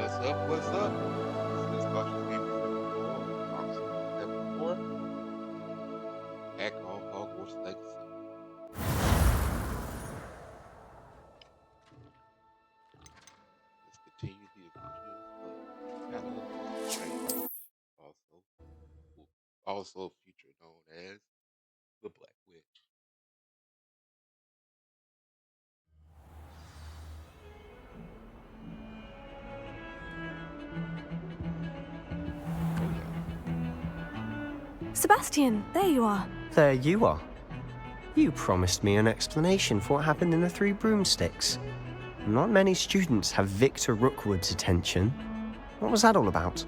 What's up? What's up? This is Cautious Gaming 74, Officer 74, back on Hogwarts Legacy. Let's continue the adventures of Alan Strange, also future known as the Black Witch. Oh yeah. Sebastian, there you are. There you are. You promised me an explanation for what happened in the Three Broomsticks. Not many students have Victor Rookwood's attention. What was that all about?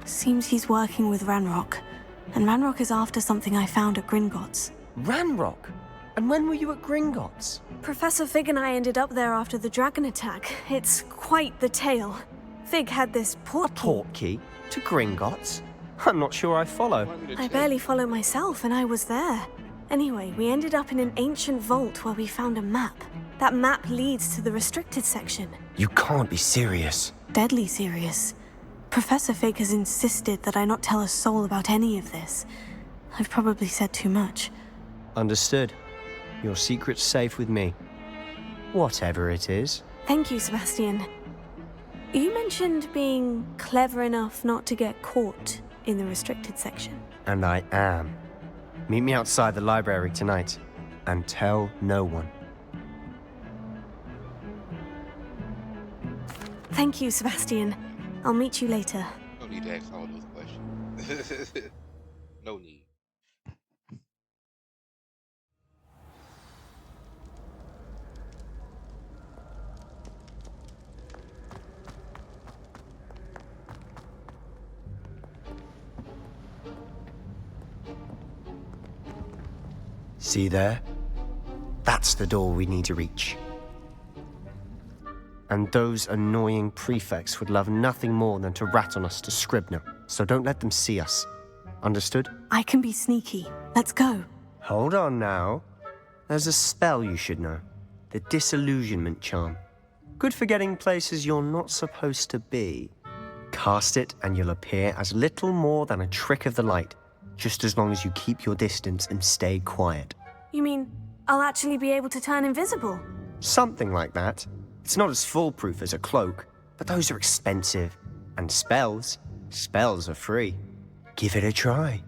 Seems he's working with Ranrock. And Ranrock is after something I found at Gringotts. Ranrock? And when were you at Gringotts? Professor Fig and I ended up there after the dragon attack. It's quite the tale. Fig had this port key. Portkey? To Gringotts? I'm not sure I follow. I barely follow myself, and I was there. Anyway, we ended up in an ancient vault where we found a map. That map leads to the restricted section. You can't be serious. Deadly serious. Professor Fig has insisted that I not tell a soul about any of this. I've probably said too much. Understood. Your secret's safe with me. Whatever it is. Thank you, Sebastian. You mentioned being clever enough not to get caught in the restricted section. And I am. Meet me outside the library tonight, and tell no one. Thank you, Sebastian. I'll meet you later. No need to ask all those questions. No need. See there? That's the door we need to reach. And those annoying prefects would love nothing more than to rat on us to Scribner, so don't let them see us. Understood? I can be sneaky. Let's go. Hold on now. There's a spell you should know. The Disillusionment Charm. Good for getting places you're not supposed to be. Cast it and you'll appear as little more than a trick of the light, just as long as you keep your distance and stay quiet. You mean I'll actually be able to turn invisible? Something like that. It's not as foolproof as a cloak, but those are expensive. And spells are free. Give it a try.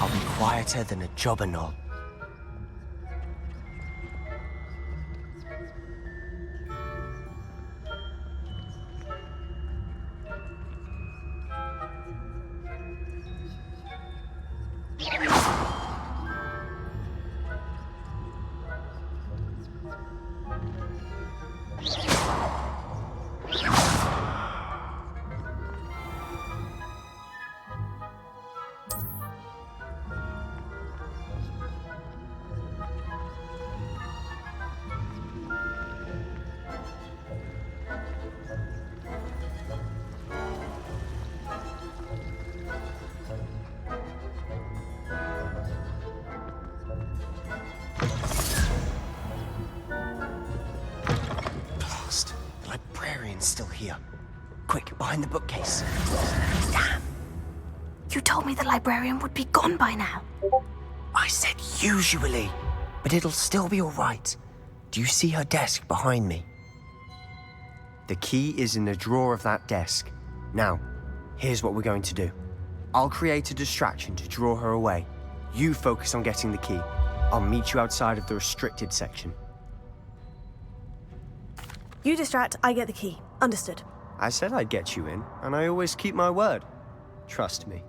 I'll be quieter than a jobberknoll. Still here. Quick, behind the bookcase. Damn. You told me the librarian would be gone by now. I said usually, but it'll still be all right. Do you see her desk behind me? The key is in the drawer of that desk. Now, here's what we're going to do. I'll create a distraction to draw her away. You focus on getting the key. I'll meet you outside of the restricted section. You distract, I get the key. Understood. I said I'd get you in, and I always keep my word. Trust me.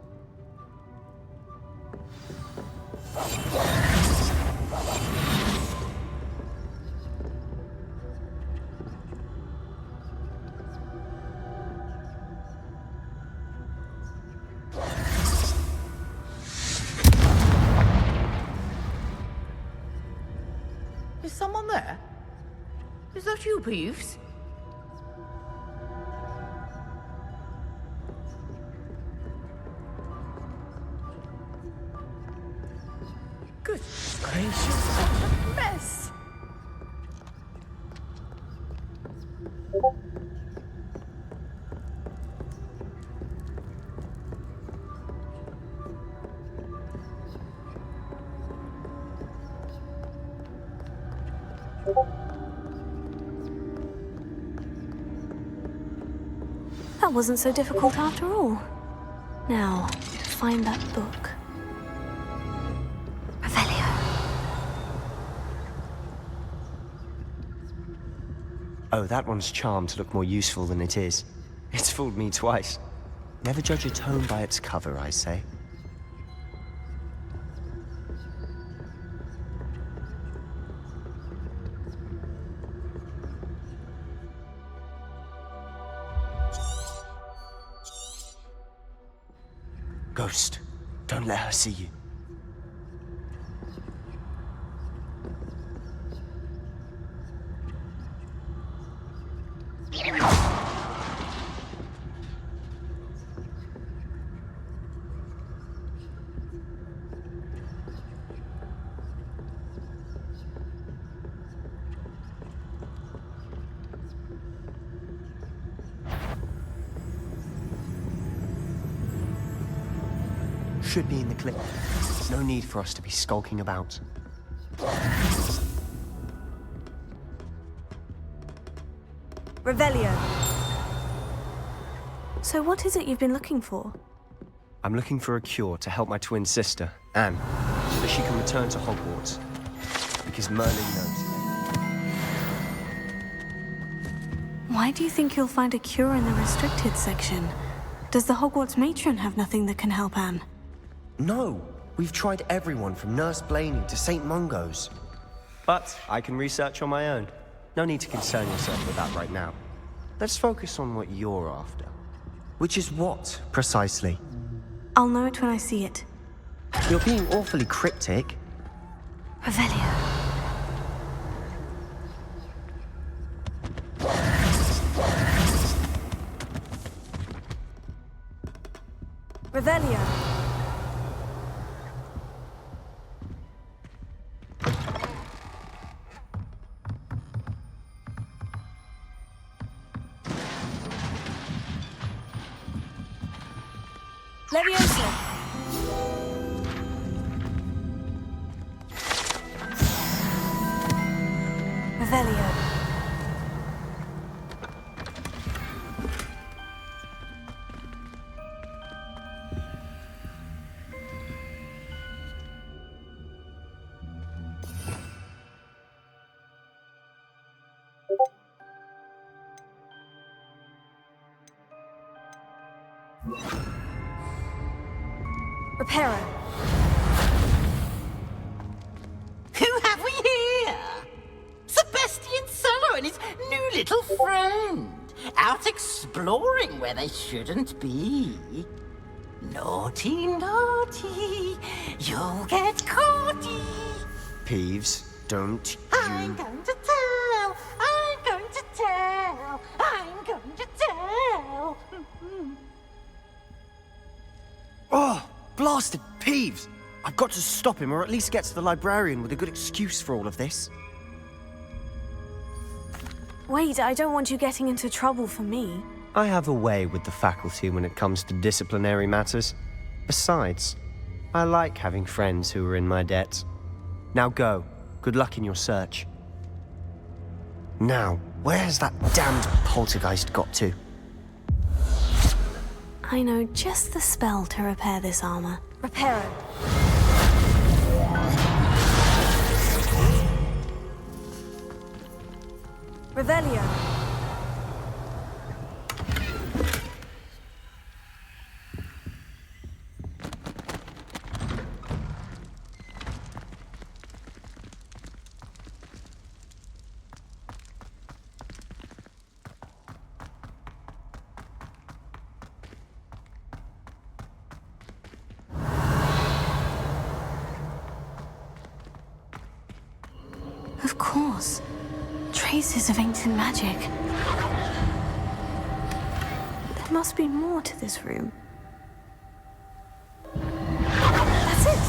someone there? Is that you, Peeves? Good gracious, what a mess! That wasn't so difficult after all. Now, find that book. Revelio. Oh, that one's charmed to look more useful than it is. It's fooled me twice. Never judge a tome by its cover, I say. Ghost, don't let her see you. Should be in the clip. No need for us to be skulking about. Revelio. So what is it you've been looking for? I'm looking for a cure to help my twin sister, Anne, so that she can return to Hogwarts. Because Merlin knows. Why do you think you'll find a cure in the restricted section? Does the Hogwarts matron have nothing that can help Anne? No, we've tried everyone from Nurse Blaney to St. Mungo's. But I can research on my own. No need to concern yourself with that right now. Let's focus on what you're after. Which is what, precisely? I'll know it when I see it. You're being awfully cryptic. Revelio. Revelio. Leviosa. Revelio. Reparo. Who have we here? Sebastian Cello and his new little friend, out exploring where they shouldn't be. Naughty, naughty, you'll get caughty. Peeves, don't I'm you... going to tell, I'm going to tell, I'm going to tell. Oh, blasted Peeves! I've got to stop him, or at least get to the librarian with a good excuse for all of this. Wait, I don't want you getting into trouble for me. I have a way with the faculty when it comes to disciplinary matters. Besides, I like having friends who are in my debt. Now go. Good luck in your search. Now, where's that damned poltergeist got to? I know just the spell to repair this armor. Reparo. Revelio. Of course. glass. Traces of ancient magic. There must be more to this room. That's it!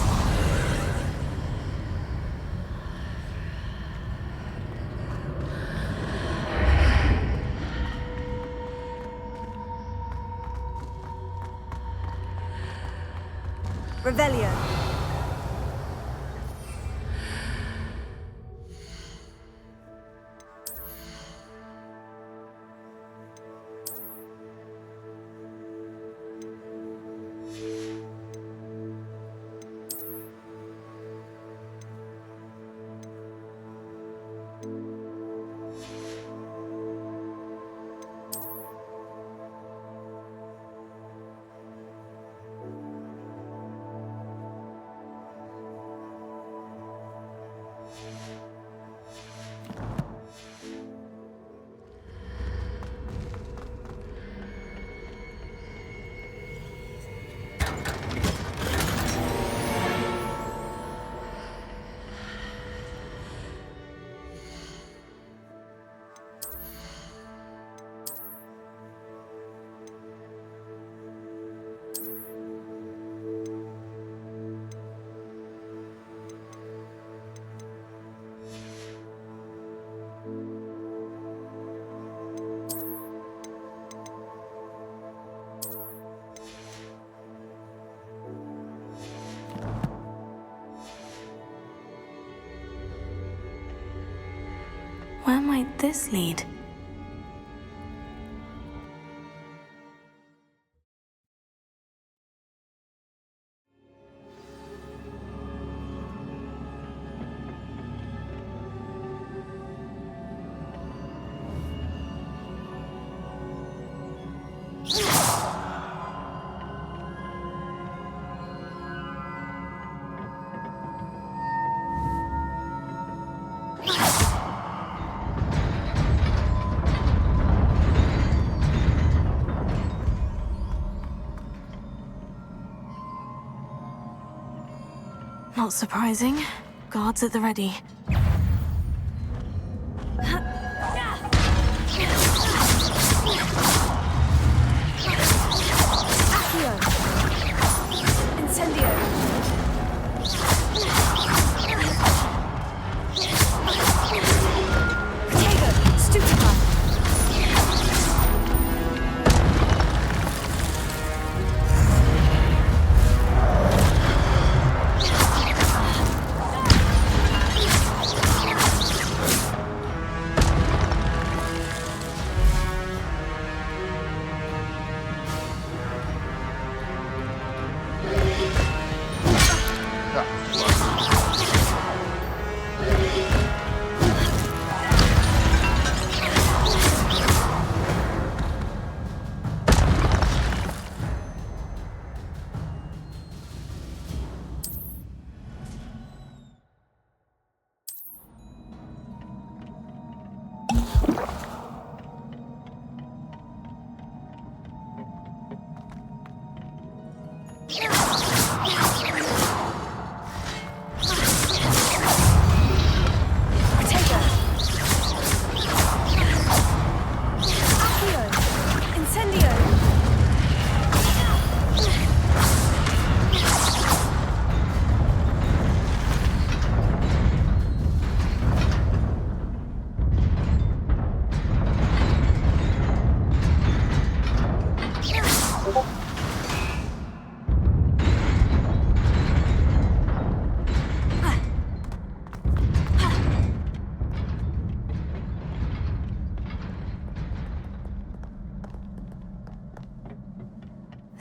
Revelio. Where might this lead? Not surprising. Guards at the ready. Accio! Incendio! Protego! Stupefy!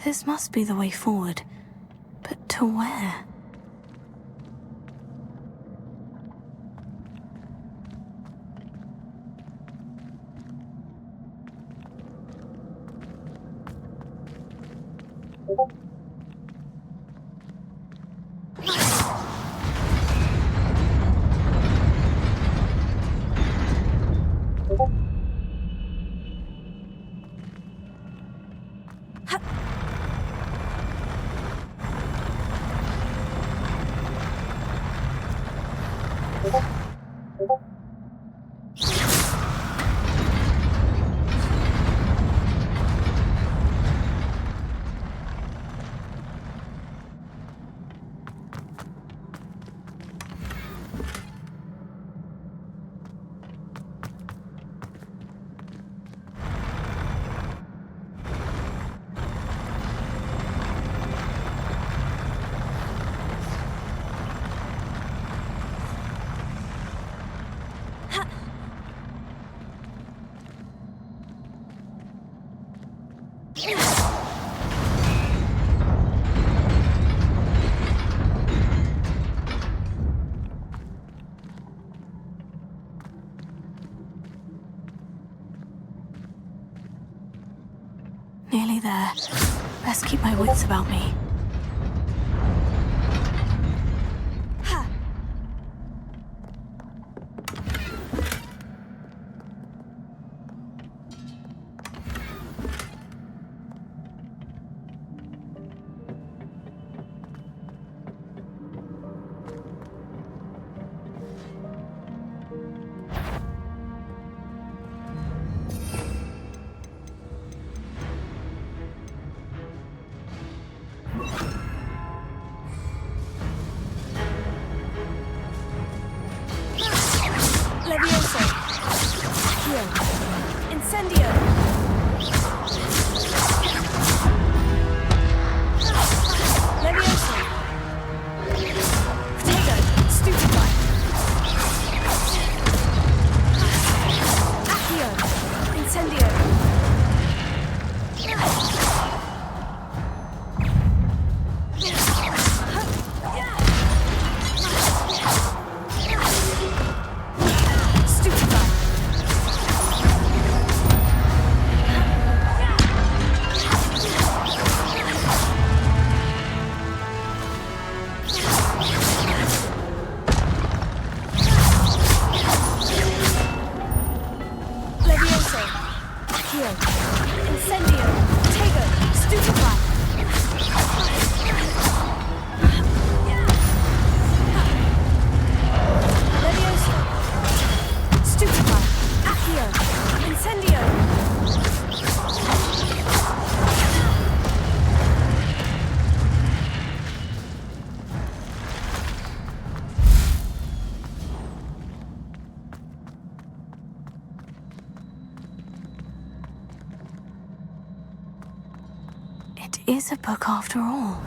This must be the way forward. But to where? there. Best keep my wits about me. Ha! Levioso. Accio. Incendio. Levioso. Potato. Stupefy. Accio. Incendio. Stupefy. Levioso. Accio. Incendio. Potato. Stupefy. Levioso. Stupefy. Accio. Incendio. It is a book after all.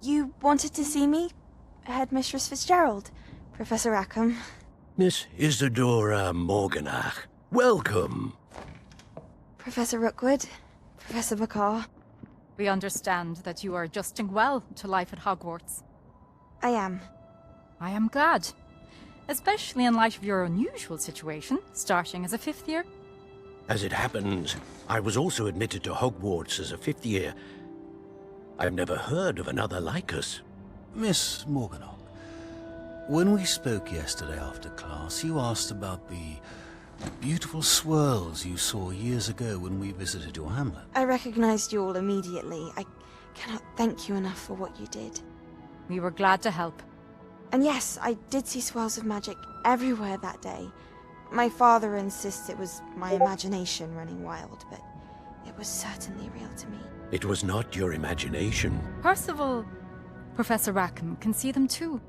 You wanted to see me? Headmistress Fitzgerald, Professor Rackham. Miss Isadora Morganach, welcome. Professor Rookwood, Professor Bakar. We understand that you are adjusting well to life at Hogwarts. I am. I am glad. Especially in light of your unusual situation, starting as a fifth year. As it happens, I was also admitted to Hogwarts as a fifth year. I've never heard of another like us. Miss Morganach, When we spoke yesterday after class, you asked about the beautiful swirls you saw years ago when we visited your hamlet. I recognized you all immediately. I cannot thank you enough for what you did. We were glad to help. And yes, I did see swirls of magic everywhere that day. My father insists it was my imagination running wild, but it was certainly real to me. It was not your imagination. Percival, Professor Rackham can see them too.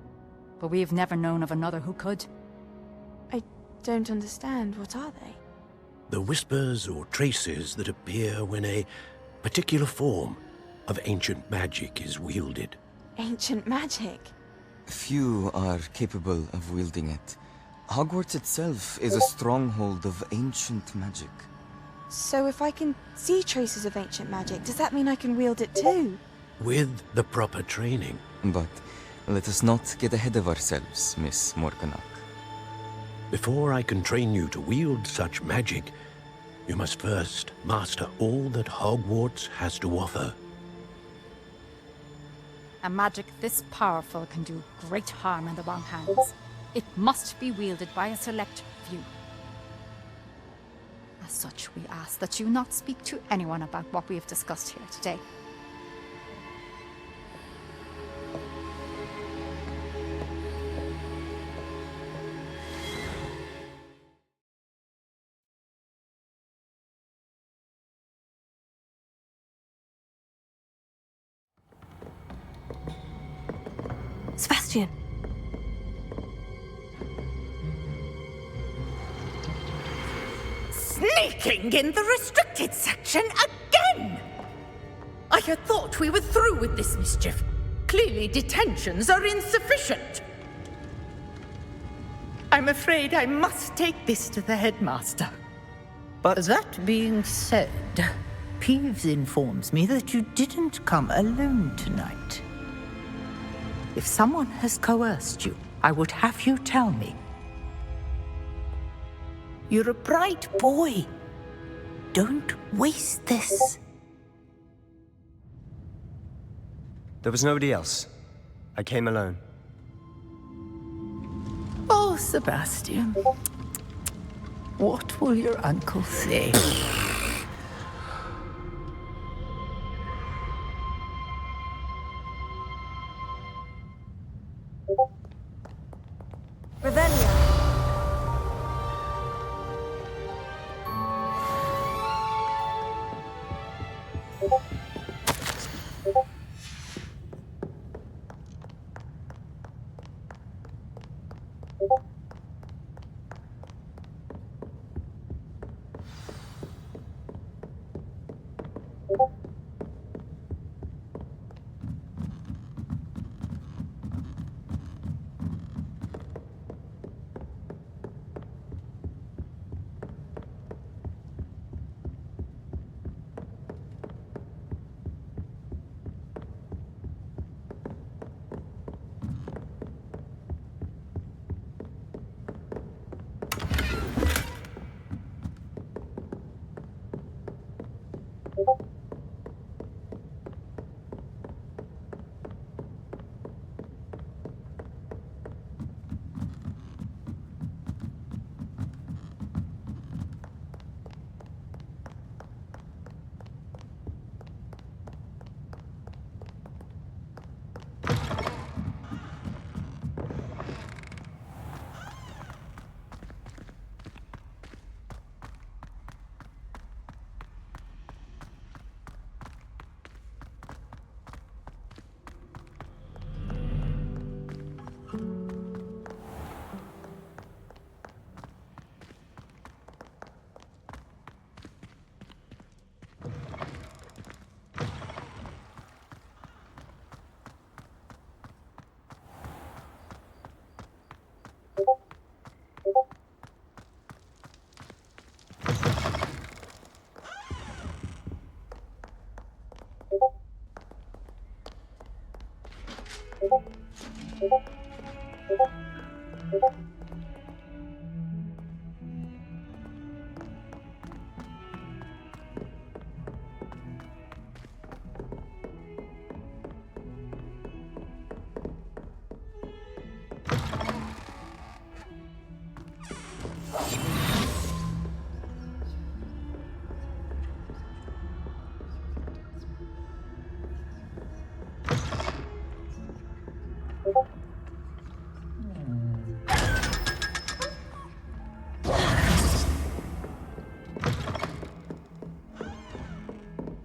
But we've never known of another who could. I don't understand. What are they? The whispers or traces that appear when a particular form of ancient magic is wielded. Ancient magic? Few are capable of wielding it. Hogwarts itself is a stronghold of ancient magic. So if I can see traces of ancient magic, does that mean I can wield it too? With the proper training. But let us not get ahead of ourselves, Miss Morganach. Before I can train you to wield such magic, you must first master all that Hogwarts has to offer. A magic this powerful can do great harm in the wrong hands. It must be wielded by a select few. As such, we ask that you not speak to anyone about what we have discussed here today. Sebastian! Sneaking in the restricted section again! I had thought we were through with this mischief. Clearly detentions are insufficient. I'm afraid I must take this to the headmaster. But that being said, Peeves informs me that you didn't come alone tonight. If someone has coerced you, I would have you tell me. You're a bright boy. Don't waste this. There was nobody else. I came alone. Oh, Sebastian. What will your uncle say? Revelio!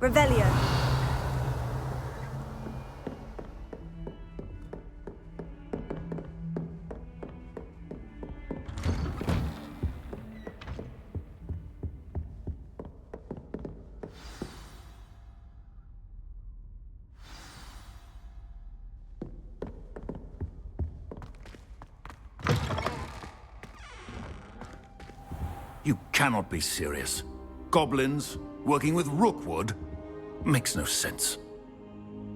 Revelio. You cannot be serious. Goblins working with Rookwood? Makes no sense.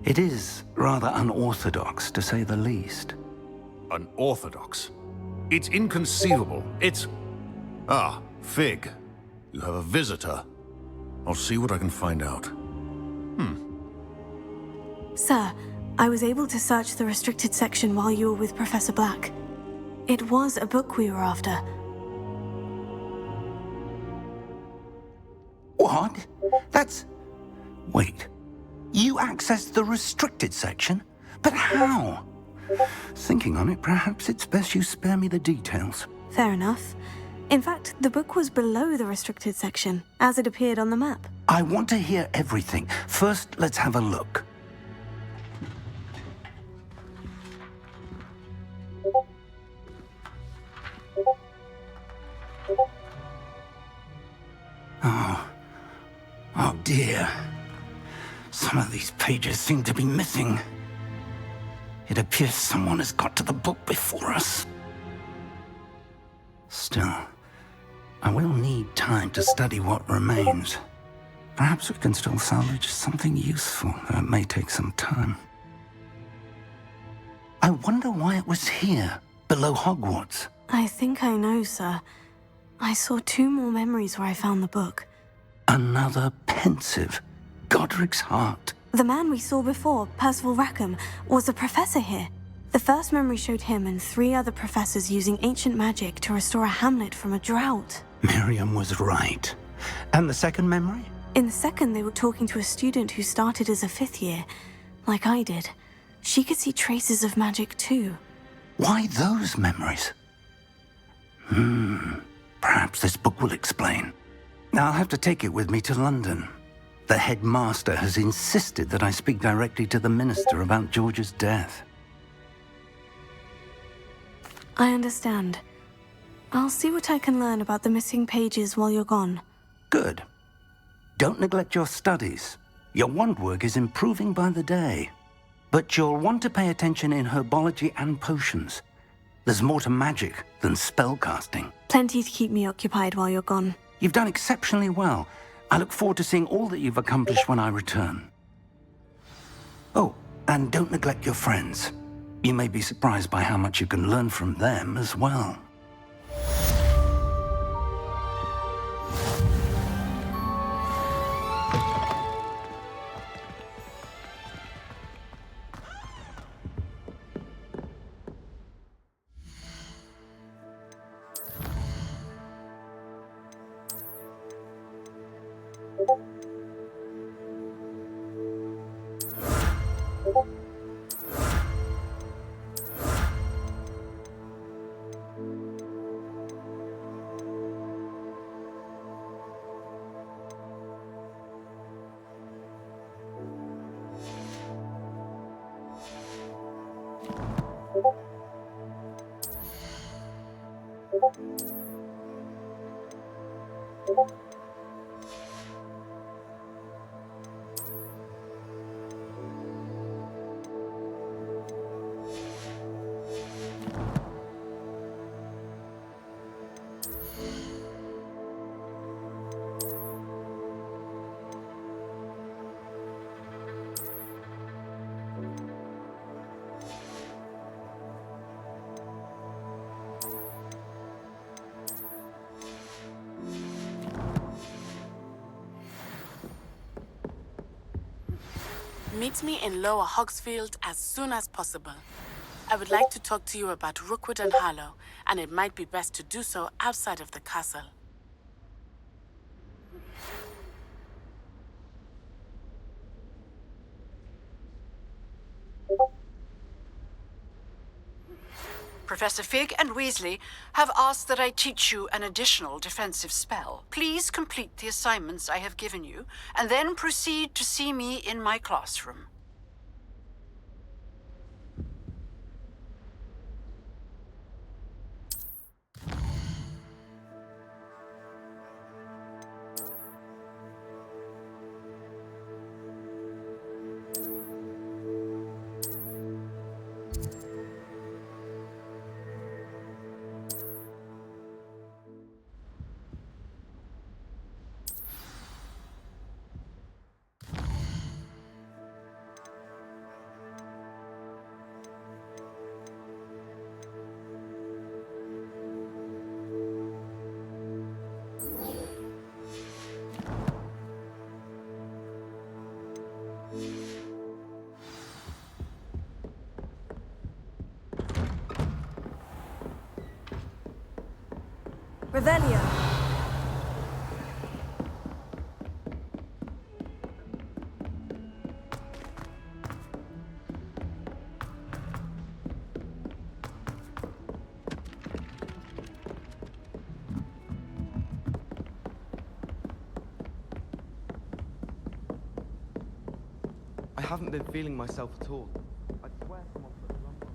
It is rather unorthodox, to say the least. Unorthodox? It's inconceivable. It's... Ah, Fig. You have a visitor. I'll see what I can find out. Sir, I was able to search the restricted section while you were with Professor Black. It was a book we were after. What? That's... Wait. You accessed the restricted section? But how? Thinking on it, perhaps it's best you spare me the details. Fair enough. In fact, the book was below the restricted section, as it appeared on the map. I want to hear everything. First, let's have a look. Oh dear. Some of these pages seem to be missing. It appears someone has got to the book before us. Still, I will need time to study what remains. Perhaps we can still salvage something useful, though it may take some time. I wonder why it was here, below Hogwarts. I think I know, sir. I saw 2 more memories where I found the book. Another pensive. Godric's heart. The man we saw before, Percival Rackham, was a professor here. The first memory showed him and 3 other professors using ancient magic to restore a hamlet from a drought. Miriam was right. And the second memory? In the second, they were talking to a student who started as a 5th year, like I did. She could see traces of magic too. Why those memories? Perhaps this book will explain. I'll have to take it with me to London. The headmaster has insisted that I speak directly to the minister about George's death. I understand. I'll see what I can learn about the missing pages while you're gone. Good. Don't neglect your studies. Your wand work is improving by the day. But you'll want to pay attention in herbology and potions. There's more to magic than spellcasting. Plenty to keep me occupied while you're gone. You've done exceptionally well. I look forward to seeing all that you've accomplished when I return. Oh, and don't neglect your friends. You may be surprised by how much you can learn from them as well. Meet me in Lower Hogsfield as soon as possible. I would like to talk to you about Rookwood and Harlow, and it might be best to do so outside of the castle. Professor Fig and Weasley have asked that I teach you an additional defensive spell. Please complete the assignments I have given you, and then proceed to see me in my classroom. Revelio. I haven't been feeling myself at all. I swear someone put a lump on me.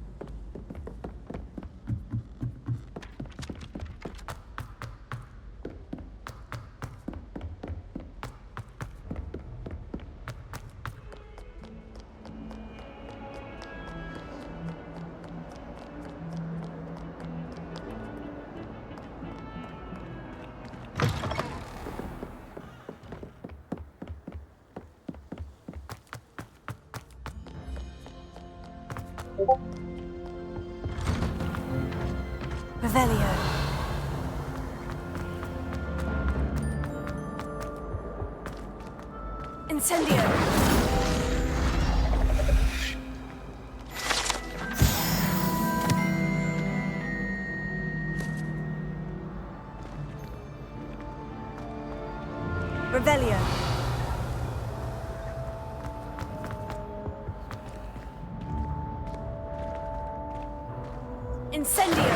Revelio. Incendio. Revelio. Incendio.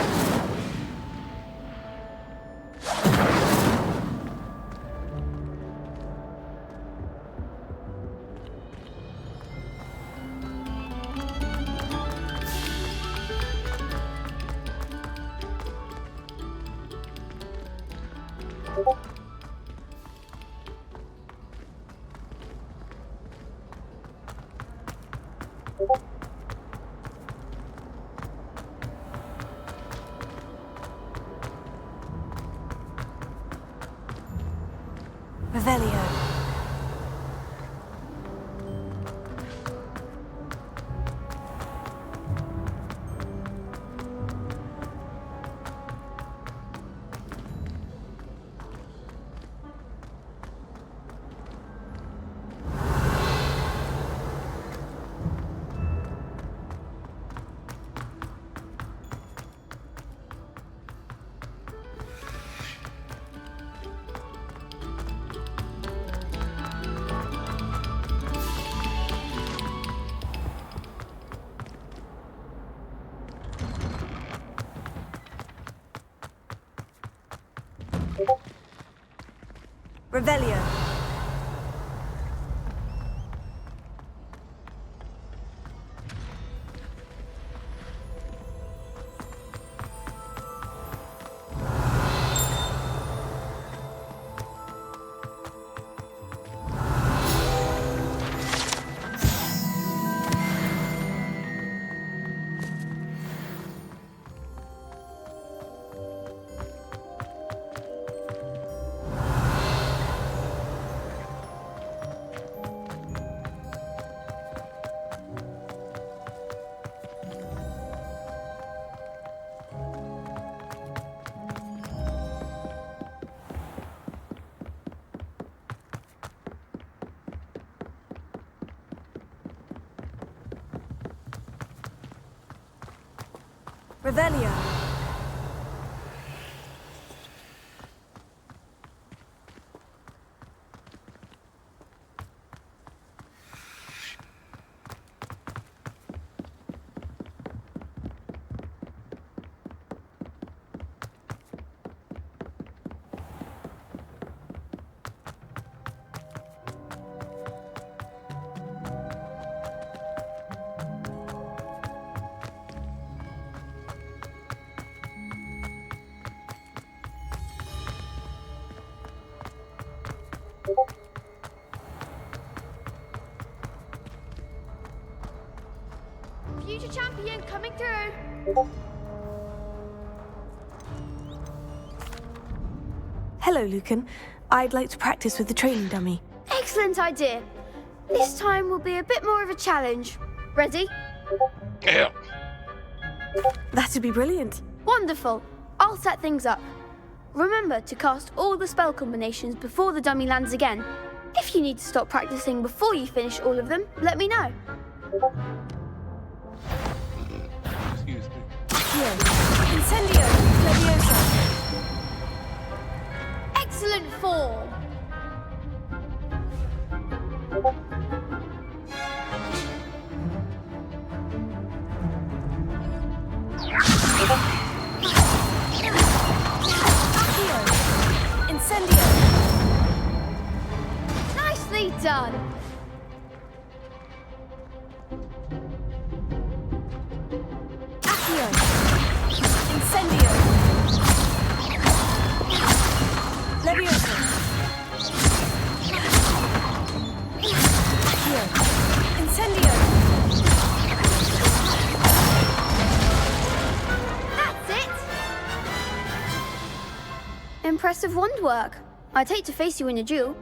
Revelio. Revelio. Revelio. future champion coming through. Hello, Lucan. I'd like to practice with the training dummy. Excellent idea. This time will be a bit more of a challenge. Ready? Yeah. That'd be brilliant. Wonderful. I'll set things up. Remember to cast all the spell combinations before the dummy lands again. If you need to stop practicing before you finish all of them, let me know. Excuse me. Incendio, Leviosa. Excellent form. Incendio. Nicely done. Accio. Incendio. Leviosa. Accio. Incendio. That's it. Impressive wand work. I'd hate to face you in a duel.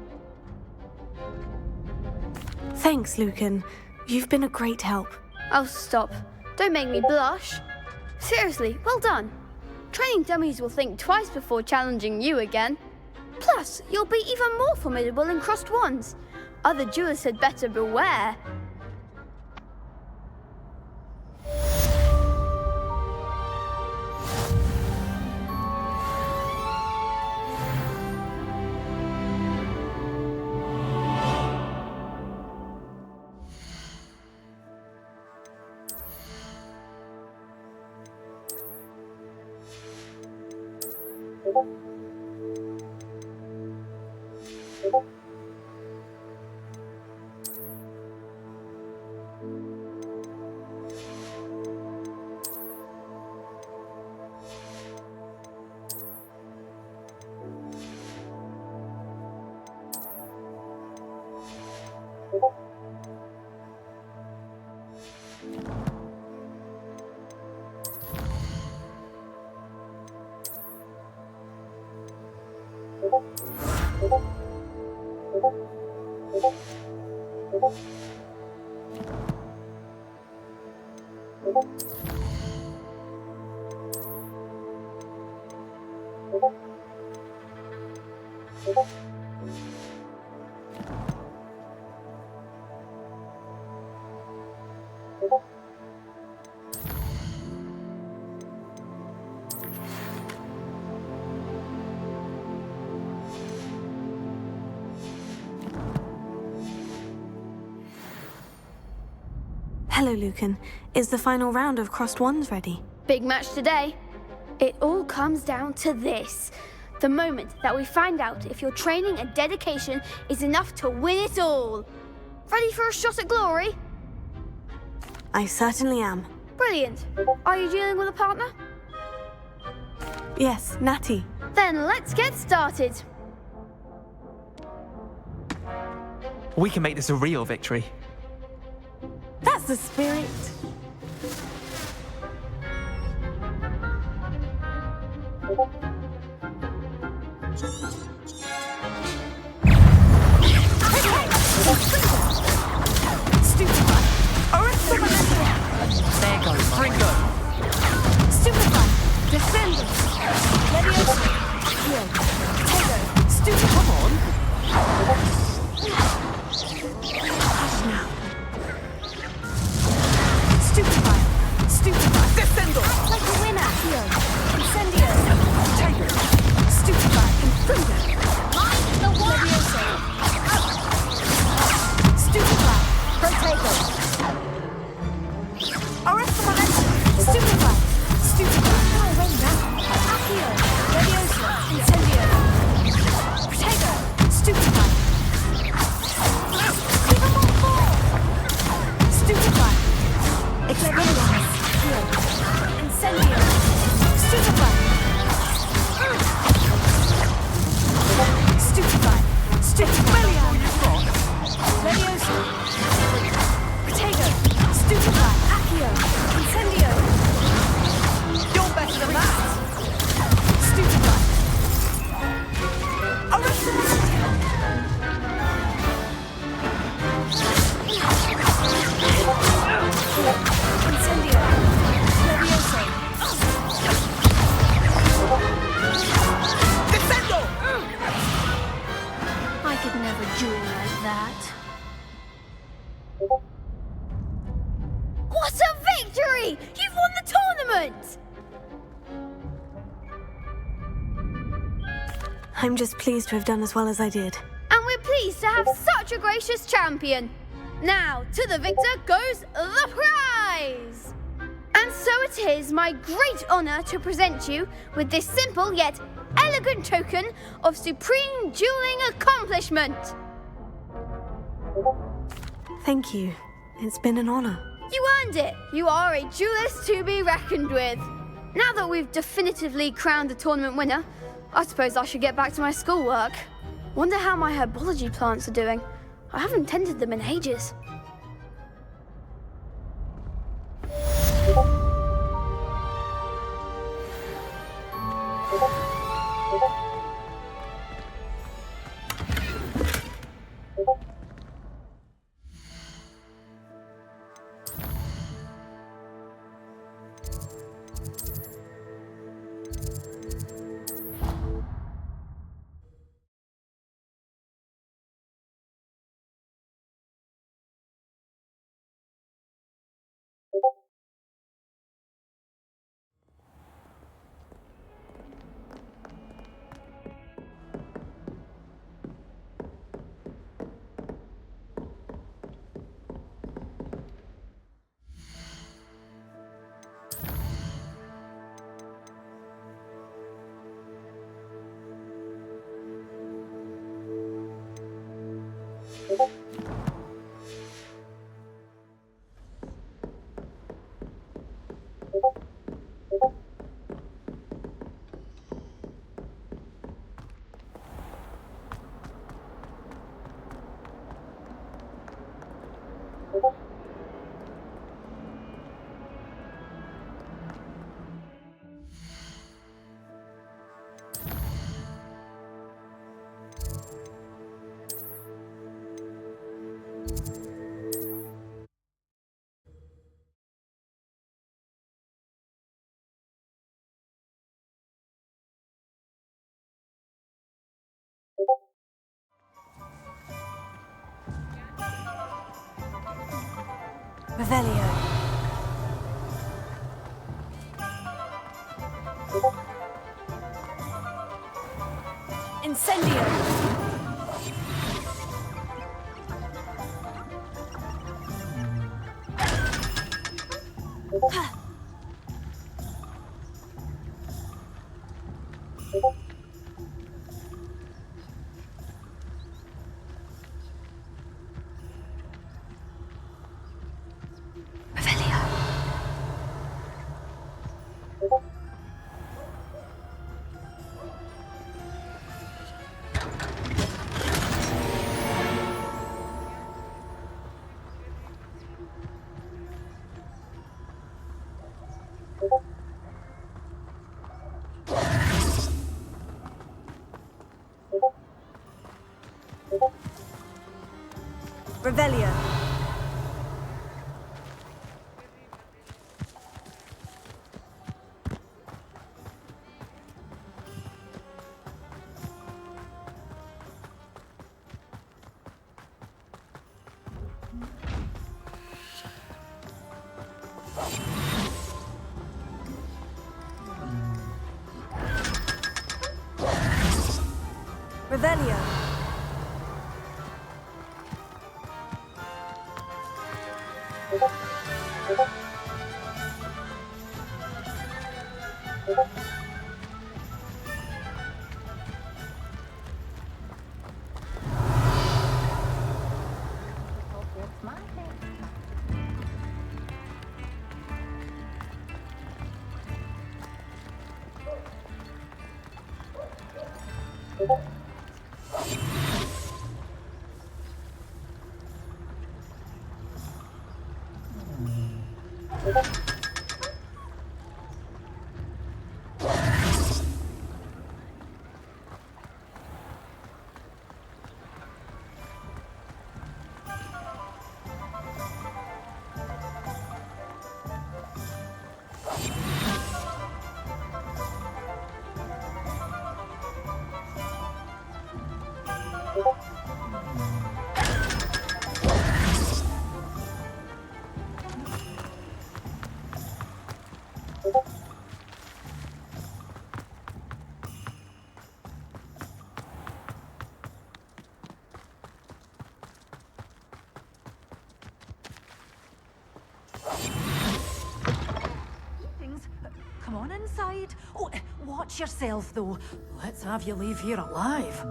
Thanks, Lucan. You've been a great help. Oh, stop. Don't make me blush. Seriously, well done. Training dummies will think twice before challenging you again. Plus, you'll be even more formidable in crossed wands. Other duelists had better beware. Hello, Lucan. Is the final round of crossed wands ready? Big match today. It all comes down to this. The moment that we find out if your training and dedication is enough to win it all. Ready for a shot at glory? I certainly am. Brilliant. Are you dealing with a partner? Yes, Natty. Then let's get started. We can make this a real victory. That's the spirit. Stupefy. There goes Ringo. Stupefy. Defender. Leviosa. Heal. Potato. Stupefy. Come on. Hush now. Stupefy. Stupefy. Descendo. Like a winner. Heal. Incendio. Potato. Stupefy. Infundo. Mind the one. Leviosa. Stupefy. Potato. Arrest the momentum. Stupefy. Stupefy. Oh, when now? Accio. Leviosa. Incendio. Potato. Stupefy. Even more force. Stupefy. Experience. Heal. Incendio. Stupefy. Stupefy. Stupefy. Leviosa. Potato. Stupefy. Accio. What a victory! You've won the tournament! I'm just pleased to have done as well as I did. And we're pleased to have such a gracious champion. Now, to the victor goes the prize! And so it is my great honour to present you with this simple yet elegant token of supreme dueling accomplishment. Thank you. It's been an honour. You earned it. You are a duelist to be reckoned with. Now that we've definitively crowned the tournament winner, I suppose I should get back to my schoolwork. Wonder how my herbology plants are doing. I haven't tended them in ages. Revelio. Incendio. Revelio. Revelio. Things. Come on inside. Oh, watch yourself, though. Let's have you leave here alive.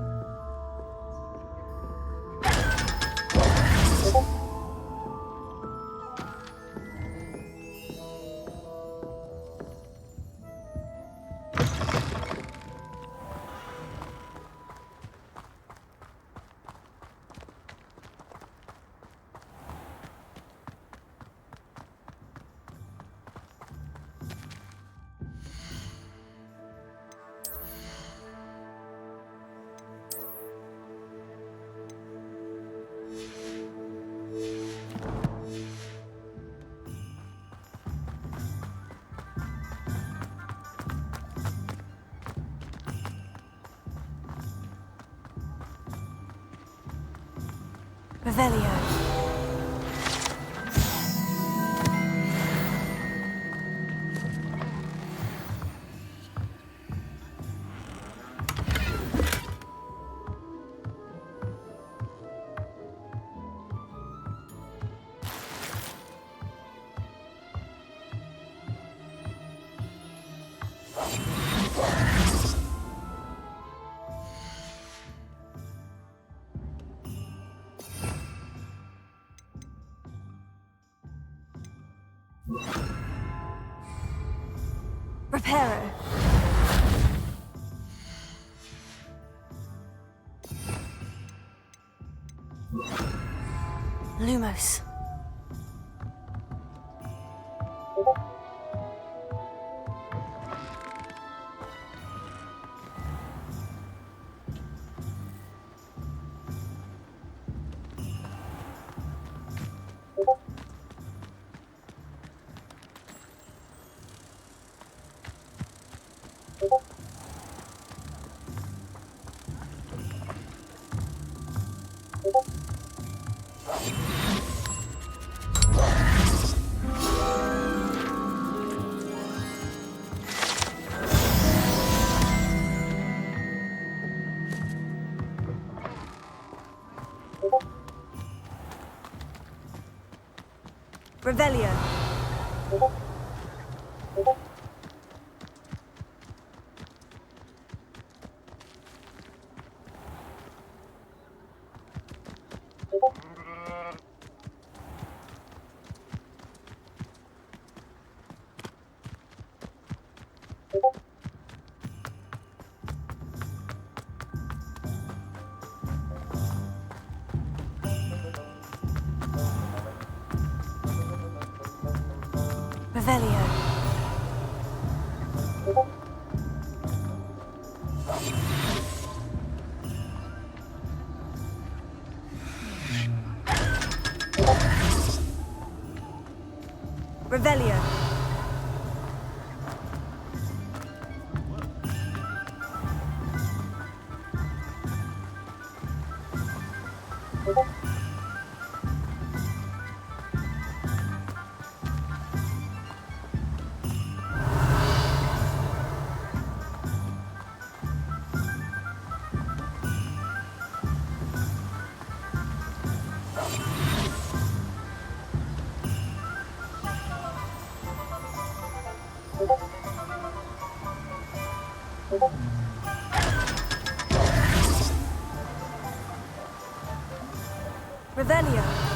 Revelio. Reparo. Lumos. Revelio. Revelio. Revelio. Revelio.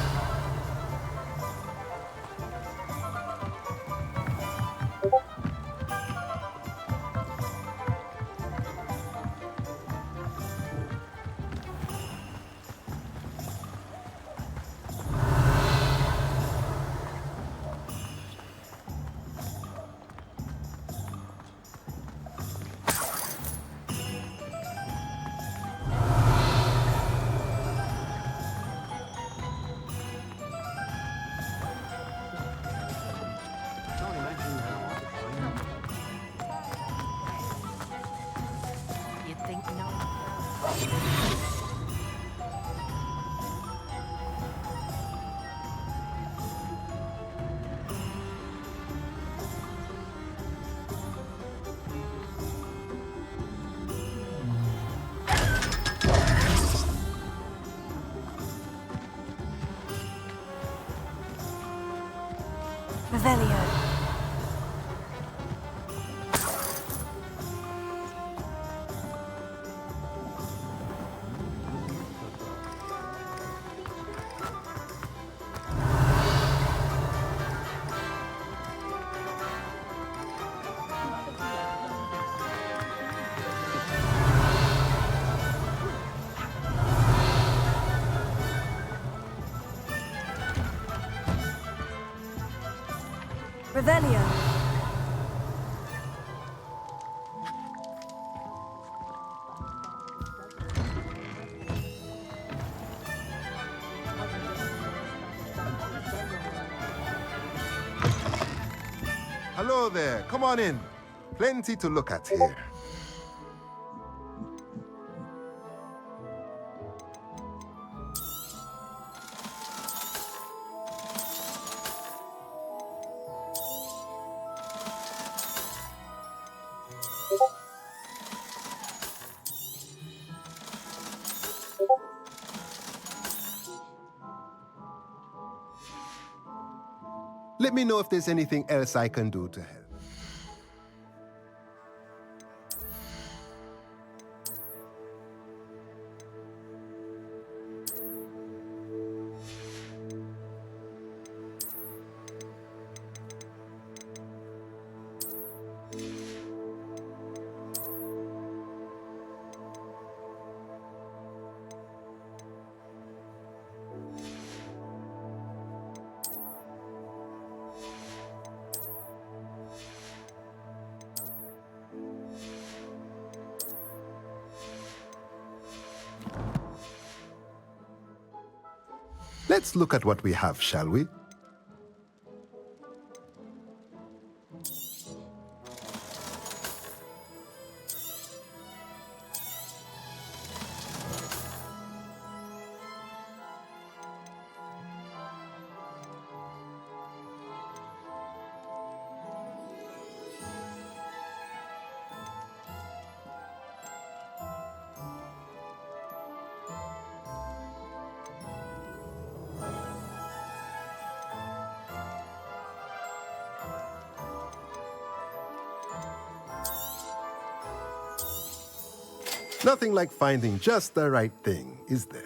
Revelio. Revelio. Hello there, come on in. Plenty to look at here. Let me know if there's anything else I can do to help. Let's look at what we have, shall we? Nothing like finding just the right thing, is there?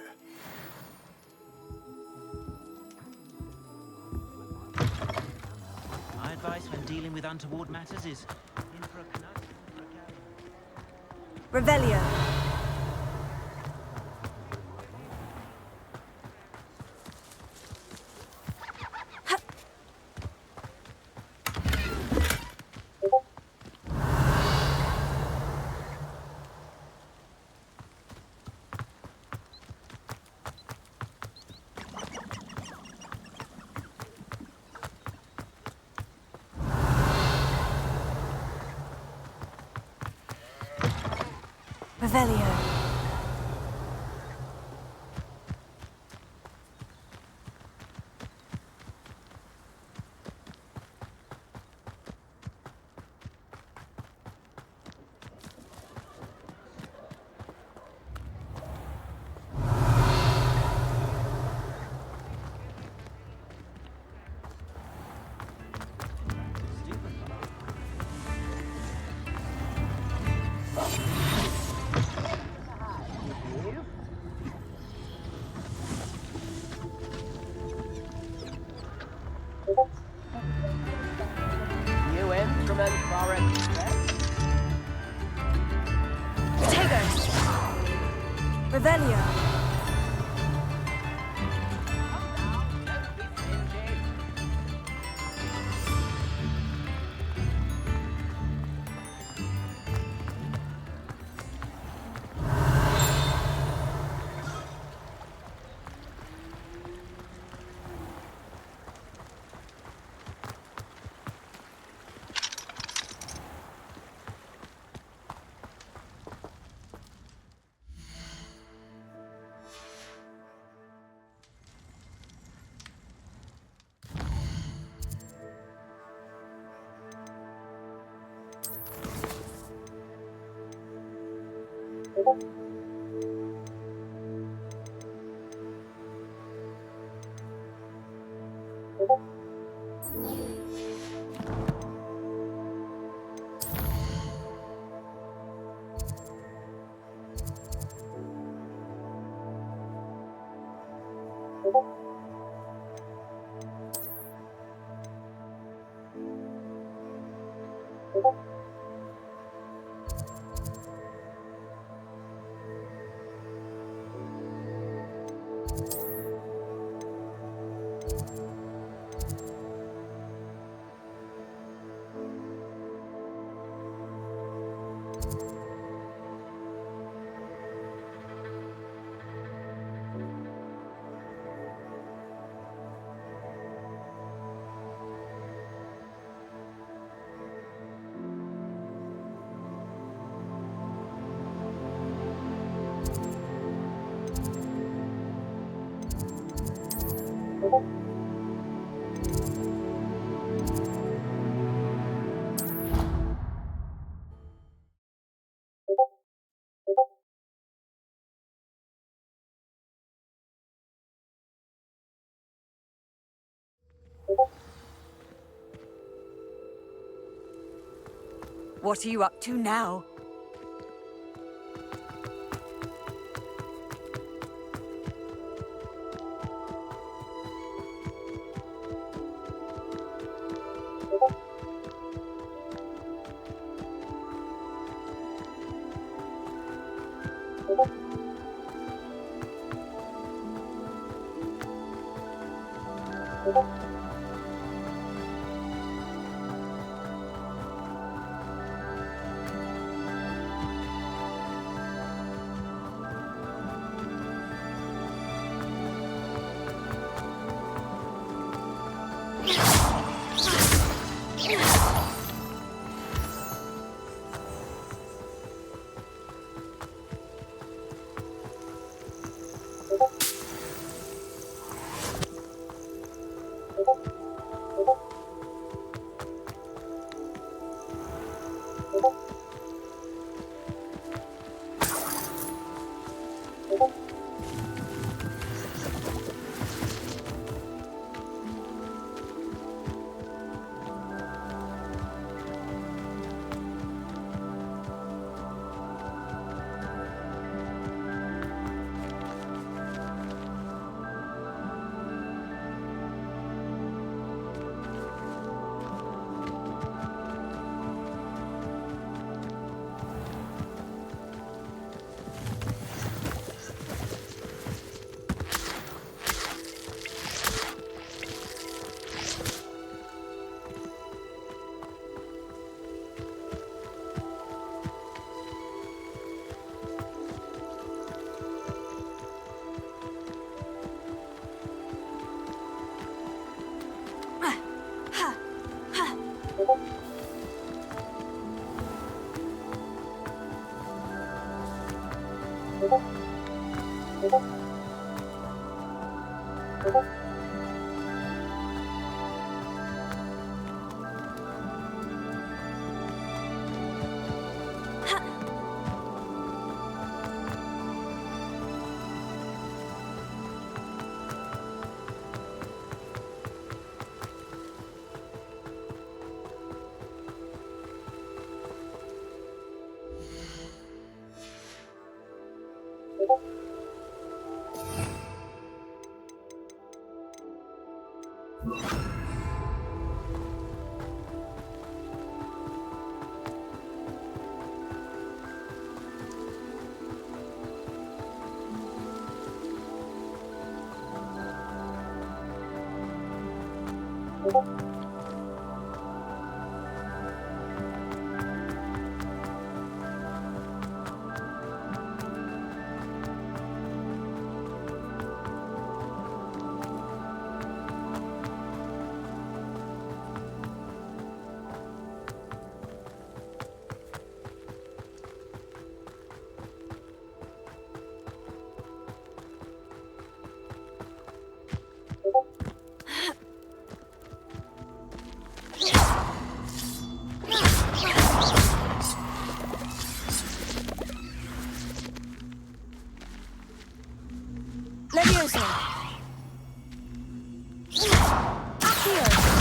My advice when dealing with untoward matters is in for a conundrum. Revelio. Revelio. Revelio. What are you up to now? Levioso! Accio!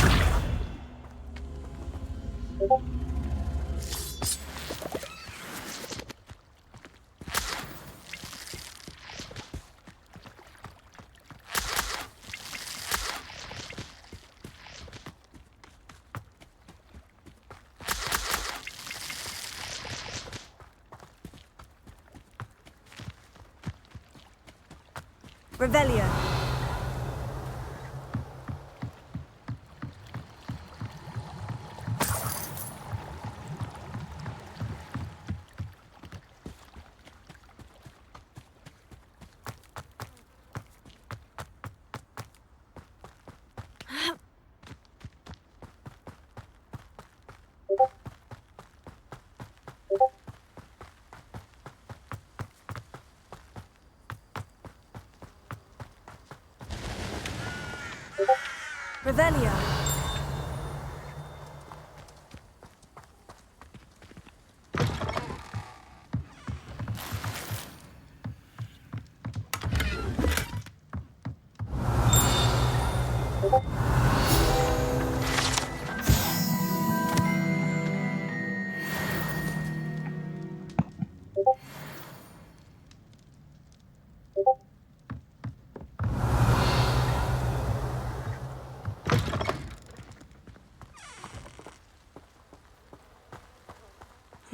Revelio. Revelio.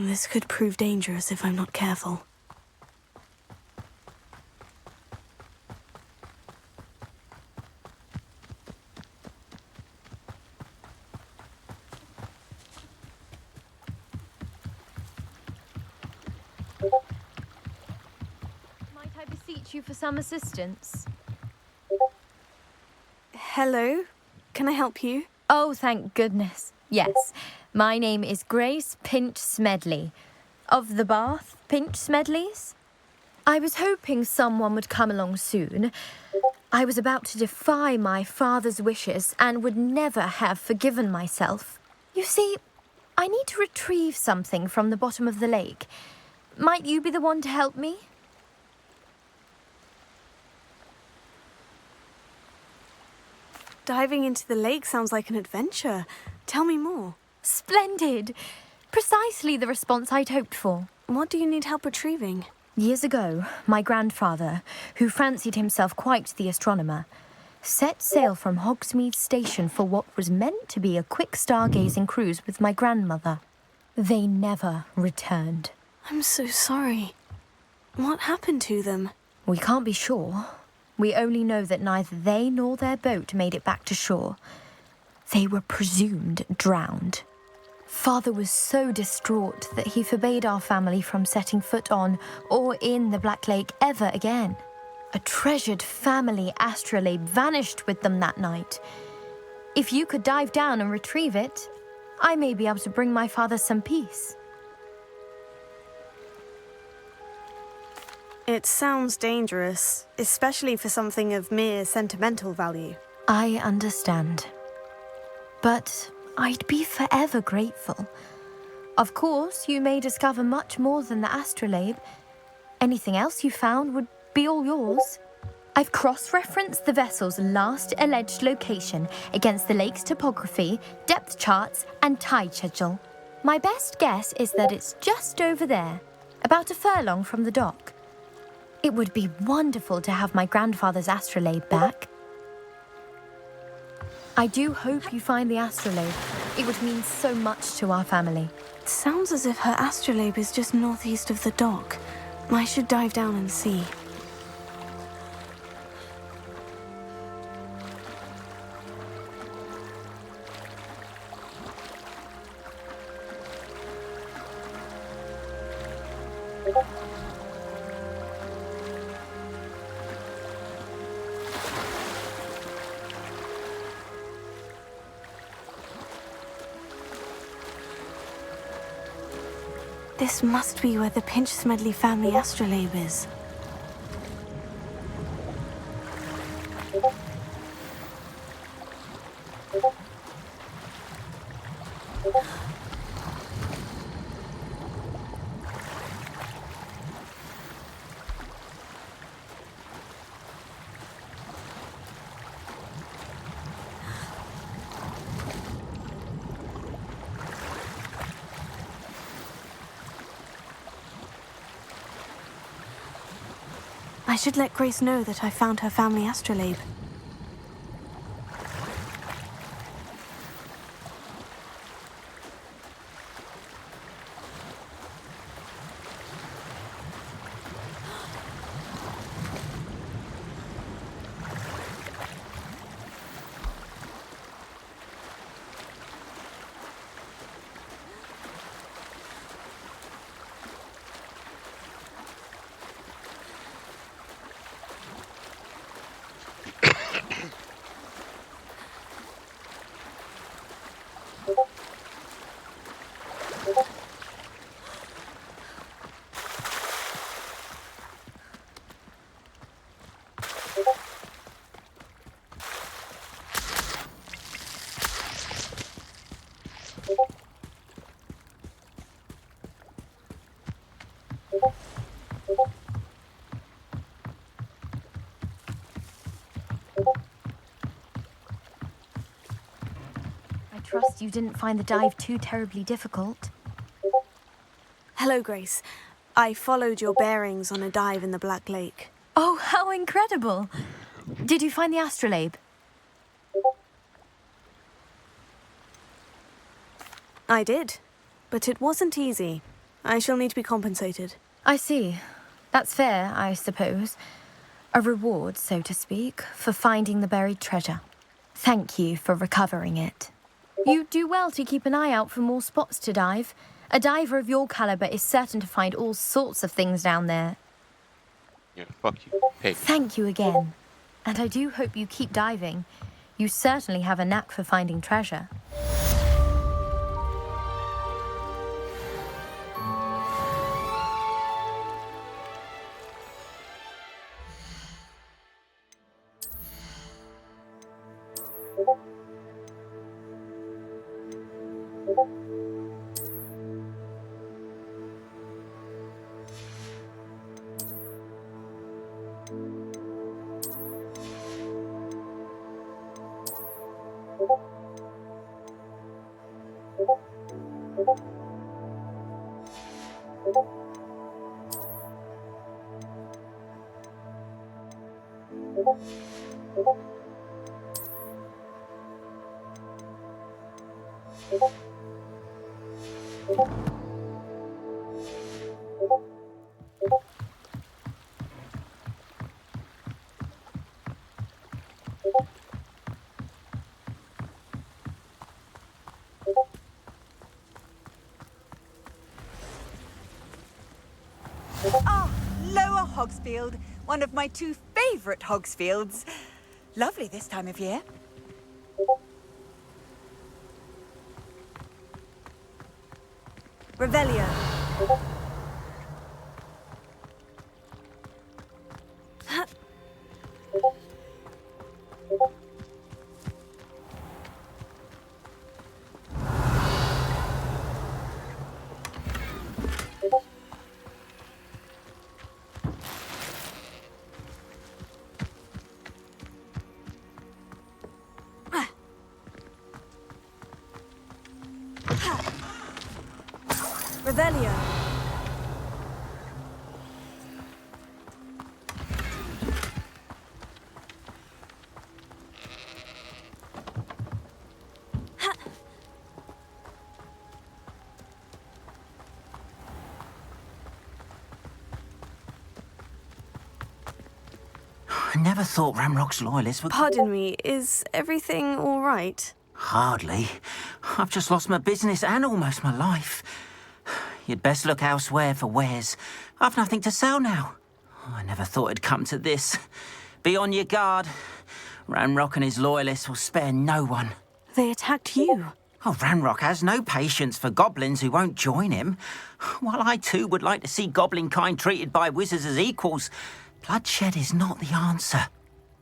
This could prove dangerous if I'm not careful. Might I beseech you for some assistance? Hello? Can I help you? Oh, thank goodness. Yes. My name is Grace Pinch Smedley. Of the Bath Pinch Smedleys? I was hoping someone would come along soon. I was about to defy my father's wishes and would never have forgiven myself. You see, I need to retrieve something from the bottom of the lake. Might you be the one to help me? Diving into the lake sounds like an adventure. Tell me more. Splendid! Precisely the response I'd hoped for. What do you need help retrieving? Years ago, my grandfather, who fancied himself quite the astronomer, set sail from Hogsmeade Station for what was meant to be a quick stargazing cruise with my grandmother. They never returned. I'm so sorry. What happened to them? We can't be sure. We only know that neither they nor their boat made it back to shore. They were presumed drowned. Father was so distraught that he forbade our family from setting foot on or in the Black Lake ever again. A treasured family astrolabe vanished with them that night. If you could dive down and retrieve it, I may be able to bring my father some peace. It sounds dangerous, especially for something of mere sentimental value. I understand. But I'd be forever grateful. Of course, you may discover much more than the astrolabe. Anything else you found would be all yours. I've cross-referenced the vessel's last alleged location against the lake's topography, depth charts, and tide schedule. My best guess is that it's just over there, about a furlong from the dock. It would be wonderful to have my grandfather's astrolabe back. I do hope you find the astrolabe. It would mean so much to our family. It sounds as if her astrolabe is just northeast of the dock. I should dive down and see. This must be where the Pinch Smedley family astrolabe is. I should let Grace know that I found her family astrolabe. trust you didn't find the dive too terribly difficult. Hello, Grace. I followed your bearings on a dive in the Black Lake. Oh, how incredible! Did you find the astrolabe? I did, but it wasn't easy. I shall need to be compensated. I see. That's fair, I suppose. A reward, so to speak, for finding the buried treasure. Thank you for recovering it. You do well to keep an eye out for more spots to dive. A diver of your caliber is certain to find all sorts of things down there. Yeah, fuck you. Hey. Thank you again. And I do hope you keep diving. You certainly have a knack for finding treasure. Ah, Lower Hogsfield, one of my two favourite Hogsfields. Lovely this time of year. Revelio. Revelio. I never thought Ramrock's loyalists would... Pardon me, is everything all right? Hardly. I've just lost my business and almost my life. You'd best look elsewhere for wares. I've nothing to sell now. I never thought it'd come to this. Be on your guard. Ranrock and his loyalists will spare no one. They attacked you. Oh, Ranrock has no patience for goblins who won't join him. While I too would like to see goblin kind treated by wizards as equals, bloodshed is not the answer.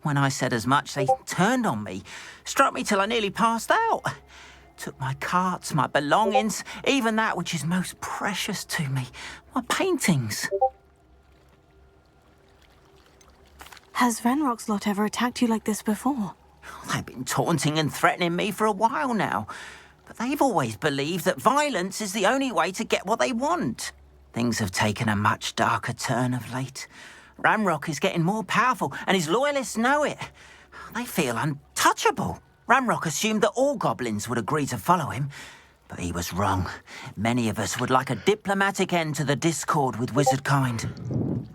When I said as much, they turned on me, struck me till I nearly passed out. Took my carts, my belongings, even that which is most precious to me, my paintings. Has Ranrock's lot ever attacked you like this before? They've been taunting and threatening me for a while now, but they've always believed that violence is the only way to get what they want. Things have taken a much darker turn of late. Ranrock is getting more powerful, and his loyalists know it. They feel untouchable. Ranrock assumed that all goblins would agree to follow him, but he was wrong. Many of us would like a diplomatic end to the discord with wizard kind.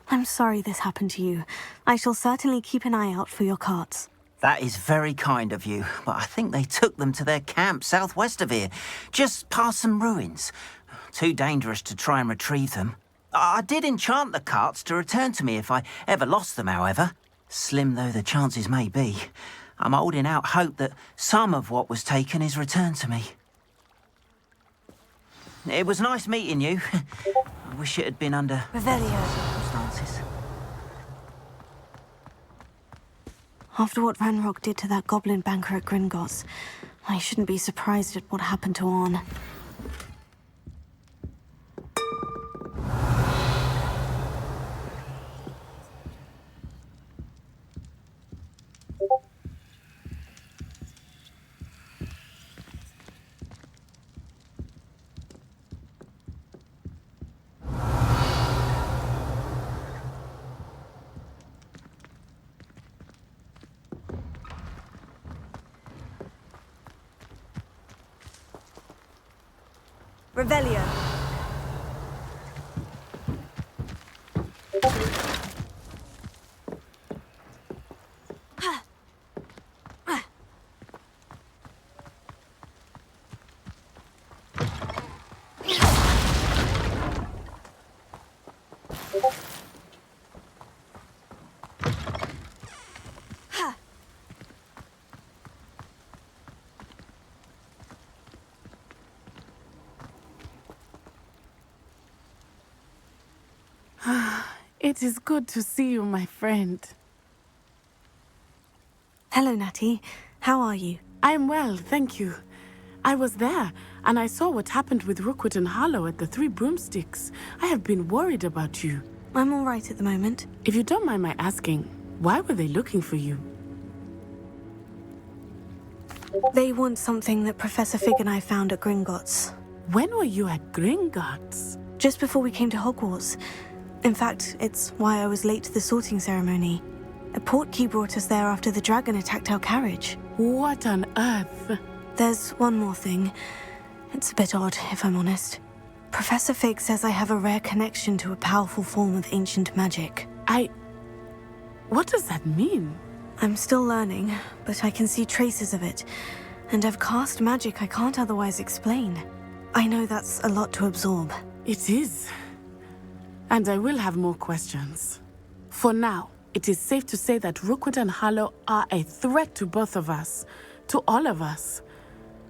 I'm sorry this happened to you. I shall certainly keep an eye out for your carts. That is very kind of you, but I think they took them to their camp southwest of here, just past some ruins. Too dangerous to try and retrieve them. I did enchant the carts to return to me if I ever lost them, however. Slim though the chances may be, I'm holding out hope that some of what was taken is returned to me. It was nice meeting you. I wish it had been under circumstances. After what Ranrock did to that goblin banker at Gringotts, I shouldn't be surprised at what happened to Orn. Revelio. It is good to see you, my friend. Hello, Natty. How are you? I'm well, thank you. I was there, and I saw what happened with Rookwood and Harlow at the Three Broomsticks. I have been worried about you. I'm all right at the moment. If you don't mind my asking, why were they looking for you? They want something that Professor Fig and I found at Gringotts. When were you at Gringotts? Just before we came to Hogwarts. In fact, it's why I was late to the sorting ceremony. A portkey brought us there after the dragon attacked our carriage. What on earth? There's one more thing. It's a bit odd, if I'm honest. Professor Fig says I have a rare connection to a powerful form of ancient magic. What does that mean? I'm still learning, but I can see traces of it. And I've cast magic I can't otherwise explain. I know that's a lot to absorb. It is. And I will have more questions. For now, it is safe to say that Rookwood and Harlow are a threat to both of us. To all of us.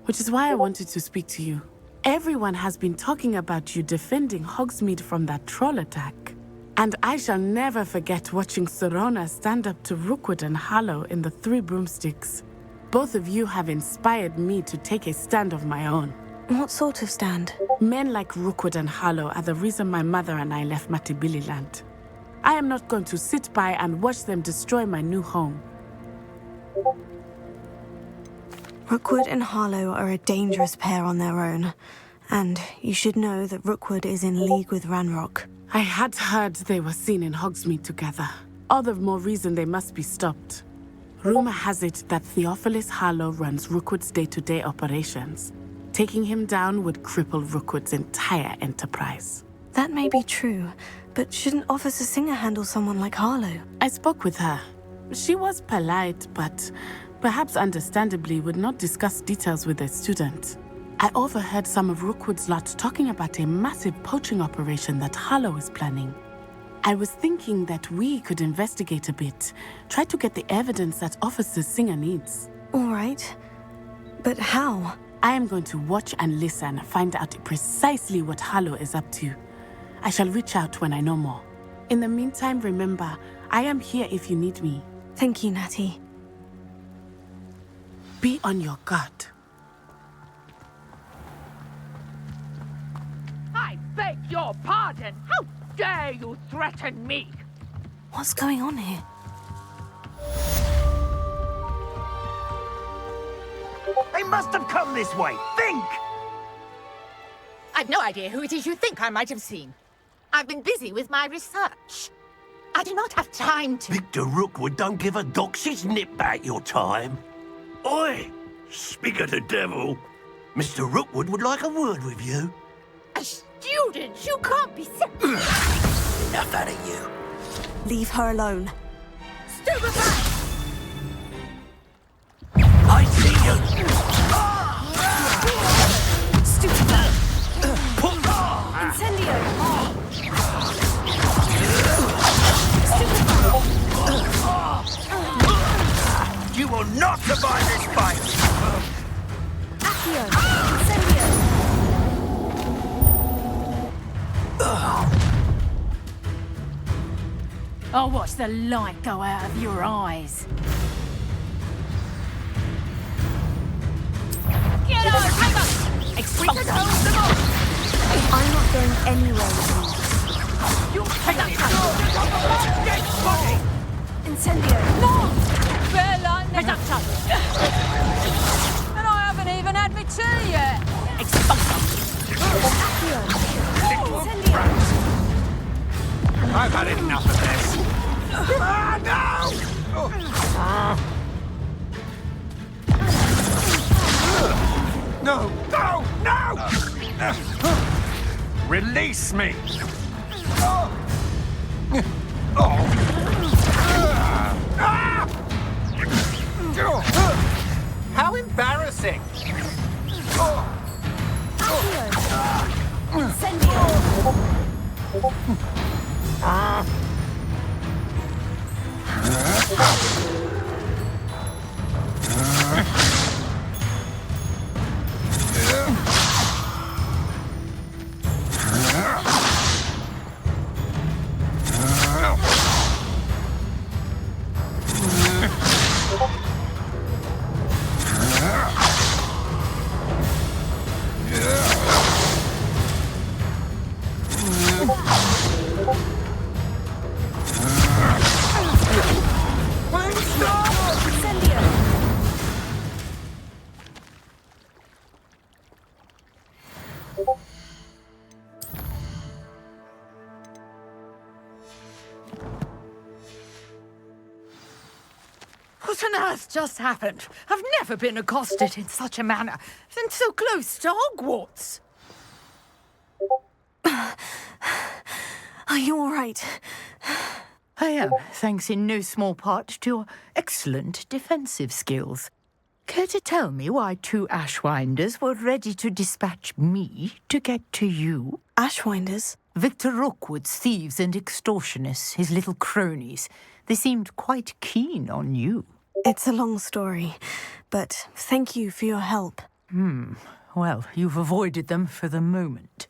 Which is why I wanted to speak to you. Everyone has been talking about you defending Hogsmeade from that troll attack. And I shall never forget watching Serona stand up to Rookwood and Harlow in the Three Broomsticks. Both of you have inspired me to take a stand of my own. What sort of stand? Men like Rookwood and Harlow are the reason my mother and I left Matabeleland. I am not going to sit by and watch them destroy my new home. Rookwood and Harlow are a dangerous pair on their own. And you should know that Rookwood is in league with Ranrock. I had heard they were seen in Hogsmeade together. All the more reason they must be stopped. Rumor has it that Theophilus Harlow runs Rookwood's day-to-day operations. Taking him down would cripple Rookwood's entire enterprise. That may be true, but shouldn't Officer Singer handle someone like Harlow? I spoke with her. She was polite, but perhaps understandably would not discuss details with a student. I overheard some of Rookwood's lot talking about a massive poaching operation that Harlow is planning. I was thinking that we could investigate a bit, try to get the evidence that Officer Singer needs. All right. But how? I am going to watch and listen, find out precisely what Harlow is up to. I shall reach out when I know more. In the meantime, remember, I am here if you need me. Thank you, Natty. Be on your guard. I beg your pardon! How dare you threaten me? What's going on here? They must have come this way. Think! I've no idea who it is you think I might have seen. I've been busy with my research. I do not have time to... Victor Rookwood don't give a doxy's nip back your time. Oi! Speak of the devil. Mr. Rookwood would like a word with you. A student? You can't be... Enough out of you. Leave her alone. Stupefy! I see you! Stupefy! Incendio! You will not survive this fight! Accio! Incendio! I'll watch the light go out of your eyes. Get on, Tiger! Expulse them all! I'm not going anywhere with You take that Incendio! No! Bella, never. And I haven't even had my tea yet. Expulse them! Accio! Incendio! I've had enough of this. No! No! No! Release me! How embarrassing! What on earth just happened? I've never been accosted in such a manner, and so close to Hogwarts. Are you all right? I am, thanks in no small part to your excellent defensive skills. Care to tell me why 2 Ashwinders were ready to dispatch me to get to you? Ashwinders? Victor Rookwood's thieves and extortionists, his little cronies. They seemed quite keen on you. It's a long story, but thank you for your help. Well, you've avoided them for the moment.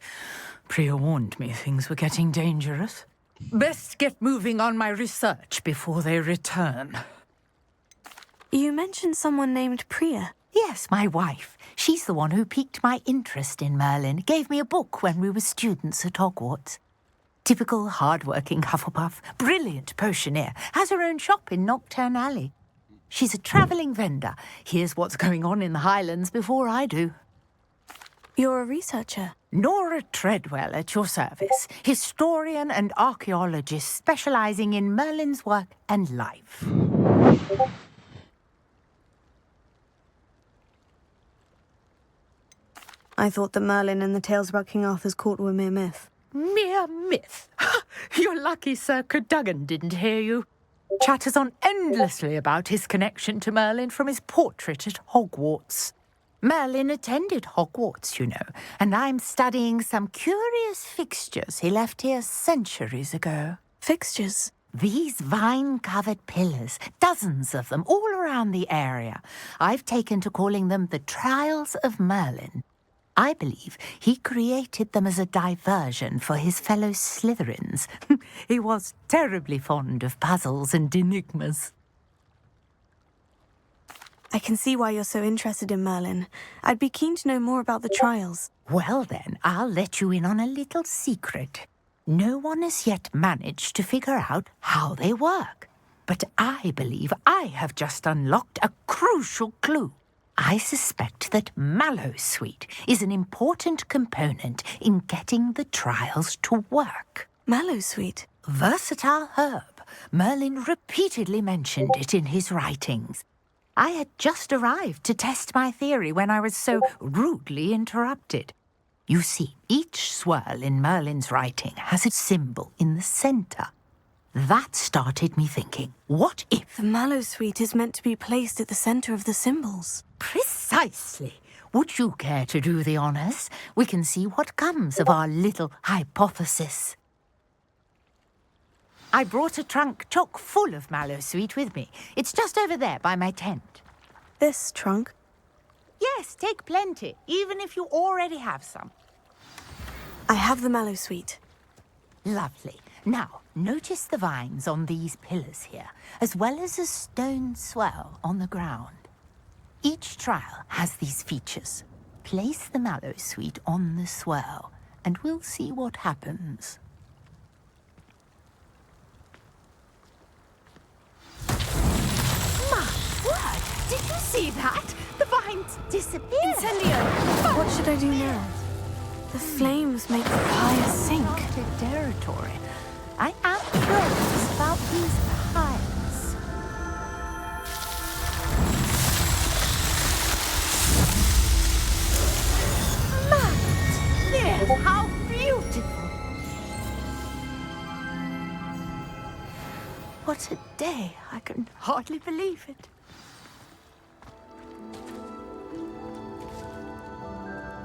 Priya warned me things were getting dangerous. Best get moving on my research before they return. You mentioned someone named Priya. Yes, my wife. She's the one who piqued my interest in Merlin. Gave me a book when we were students at Hogwarts. Typical hard-working Hufflepuff, brilliant potioneer, has her own shop in Nocturne Alley. She's a travelling vendor. Hears what's going on in the Highlands before I do. You're a researcher? Nora Treadwell at your service. Historian and archaeologist specialising in Merlin's work and life. I thought that Merlin and the tales about King Arthur's court were mere myth. Mere myth? You're lucky Sir Cadogan didn't hear you. Chatters on endlessly about his connection to Merlin from his portrait at Hogwarts. Merlin attended Hogwarts, you know, and I'm studying some curious fixtures he left here centuries ago. Fixtures? These vine-covered pillars, dozens of them, all around the area. I've taken to calling them the Trials of Merlin. I believe he created them as a diversion for his fellow Slytherins. He was terribly fond of puzzles and enigmas. I can see why you're so interested in Merlin. I'd be keen to know more about the trials. Well then, I'll let you in on a little secret. No one has yet managed to figure out how they work. But I believe I have just unlocked a crucial clue. I suspect that Mallowsweet is an important component in getting the trials to work. Mallowsweet? Versatile herb. Merlin repeatedly mentioned it in his writings. I had just arrived to test my theory when I was so rudely interrupted. You see, each swirl in Merlin's writing has a symbol in the centre. That started me thinking, what if... The Mallowsweet is meant to be placed at the centre of the symbols. Precisely. Would you care to do the honours? We can see what comes of our little hypothesis. I brought a trunk chock full of Mallowsweet with me. It's just over there by my tent. This trunk? Yes, take plenty, even if you already have some. I have the Mallowsweet. Lovely. Now, notice the vines on these pillars here, as well as a stone swell on the ground. Each trial has these features. Place the Mallowsweet on the swell, and we'll see what happens. My word! Did you see that? The vines disappeared. Incendio! What should I do now? The flames make the fire sink. Territory. I am curious about these piles. Yes, how beautiful! What a day. I can hardly believe it.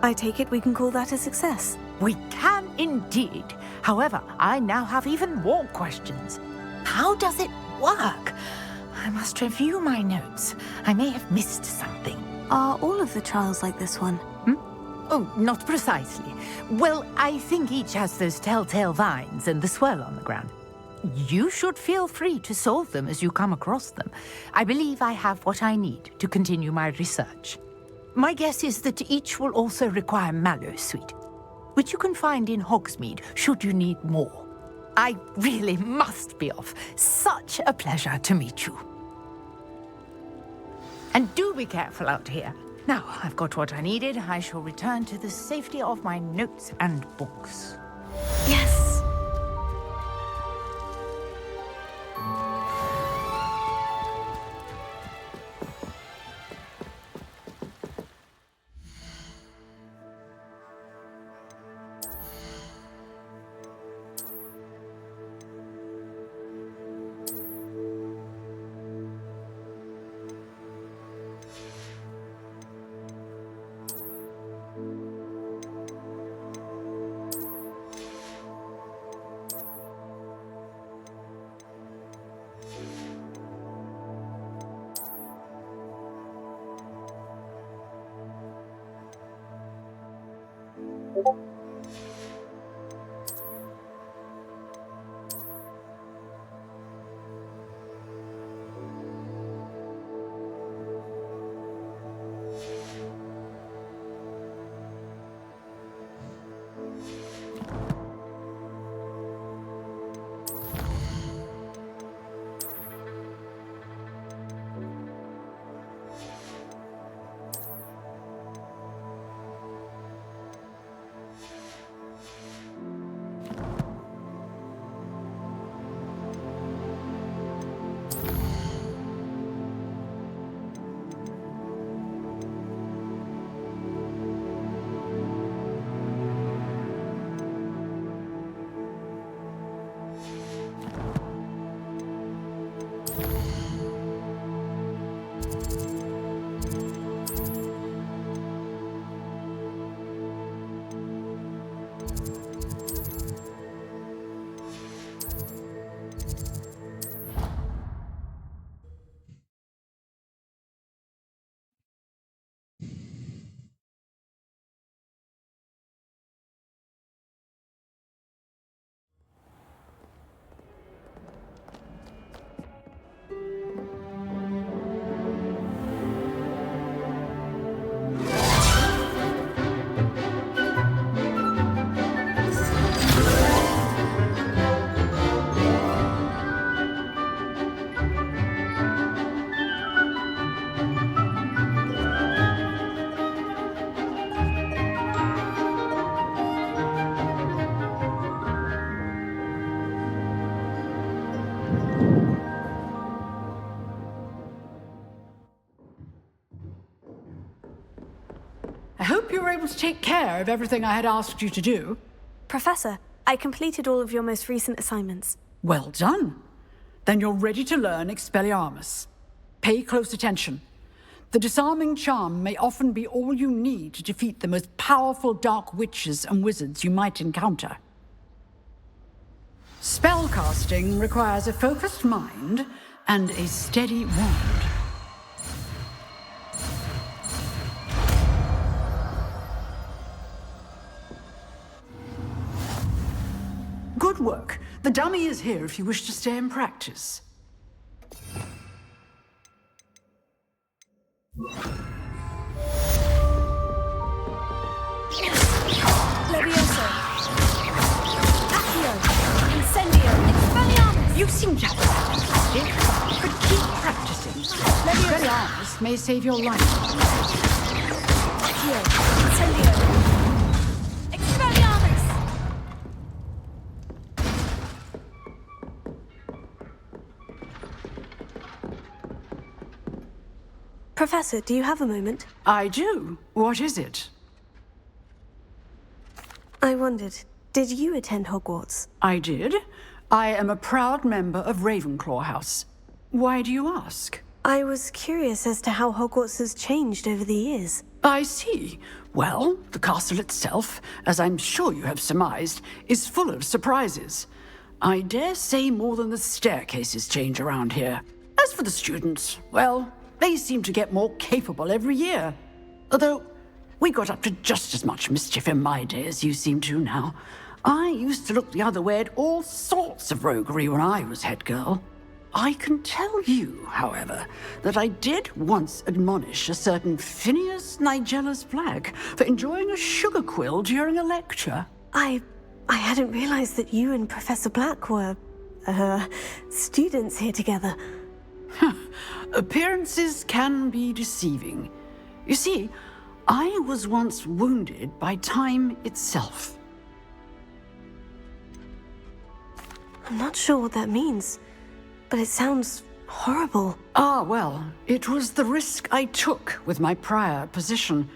I take it we can call that a success. We can indeed. However, I now have even more questions. How does it work? I must review my notes. I may have missed something. Are all of the trials like this one? Oh, not precisely. Well, I think each has those telltale vines and the swirl on the ground. You should feel free to solve them as you come across them. I believe I have what I need to continue my research. My guess is that each will also require mallow sweet, which you can find in Hogsmeade should you need more. I really must be off. Such a pleasure to meet you. And do be careful out here. Now, I've got what I needed. I shall return to the safety of my notes and books. Yes! I hope you were able to take care of everything I had asked you to do. Professor, I completed all of your most recent assignments. Well done. Then you're ready to learn Expelliarmus. Pay close attention. The disarming charm may often be all you need to defeat the most powerful dark witches and wizards you might encounter. Spellcasting requires a focused mind and a steady wand. Good work. The dummy is here if you wish to stay and practice. Levioso. Accio. Incendio. Expelliarmus. You seem to have that, but keep practicing. Expelliarmus may save your life. Accio. Incendio. Professor, do you have a moment? I do. What is it? I wondered, did you attend Hogwarts? I did. I am a proud member of Ravenclaw House. Why do you ask? I was curious as to how Hogwarts has changed over the years. I see. Well, the castle itself, as I'm sure you have surmised, is full of surprises. I dare say more than the staircases change around here. As for the students, well, they seem to get more capable every year. Although, we got up to just as much mischief in my day as you seem to now. I used to look the other way at all sorts of roguery when I was head girl. I can tell you, however, that I did once admonish a certain Phineas Nigella's Black for enjoying a sugar quill during a lecture. I hadn't realized that you and Professor Black were, students here together. Appearances can be deceiving. You see, I was once wounded by time itself. I'm not sure what that means, but it sounds horrible. Ah, well, it was the risk I took with my prior position.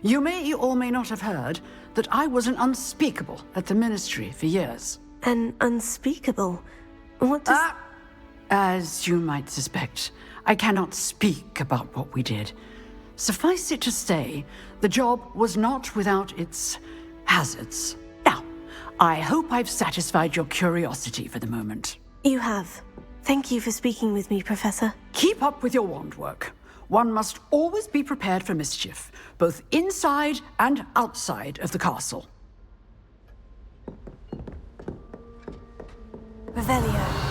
You may or may not have heard that I was an unspeakable at the Ministry for years. An unspeakable? What does... As you might suspect, I cannot speak about what we did. Suffice it to say, the job was not without its hazards. Now, I hope I've satisfied your curiosity for the moment. You have. Thank you for speaking with me, Professor. Keep up with your wand work. One must always be prepared for mischief, both inside and outside of the castle. Revelio.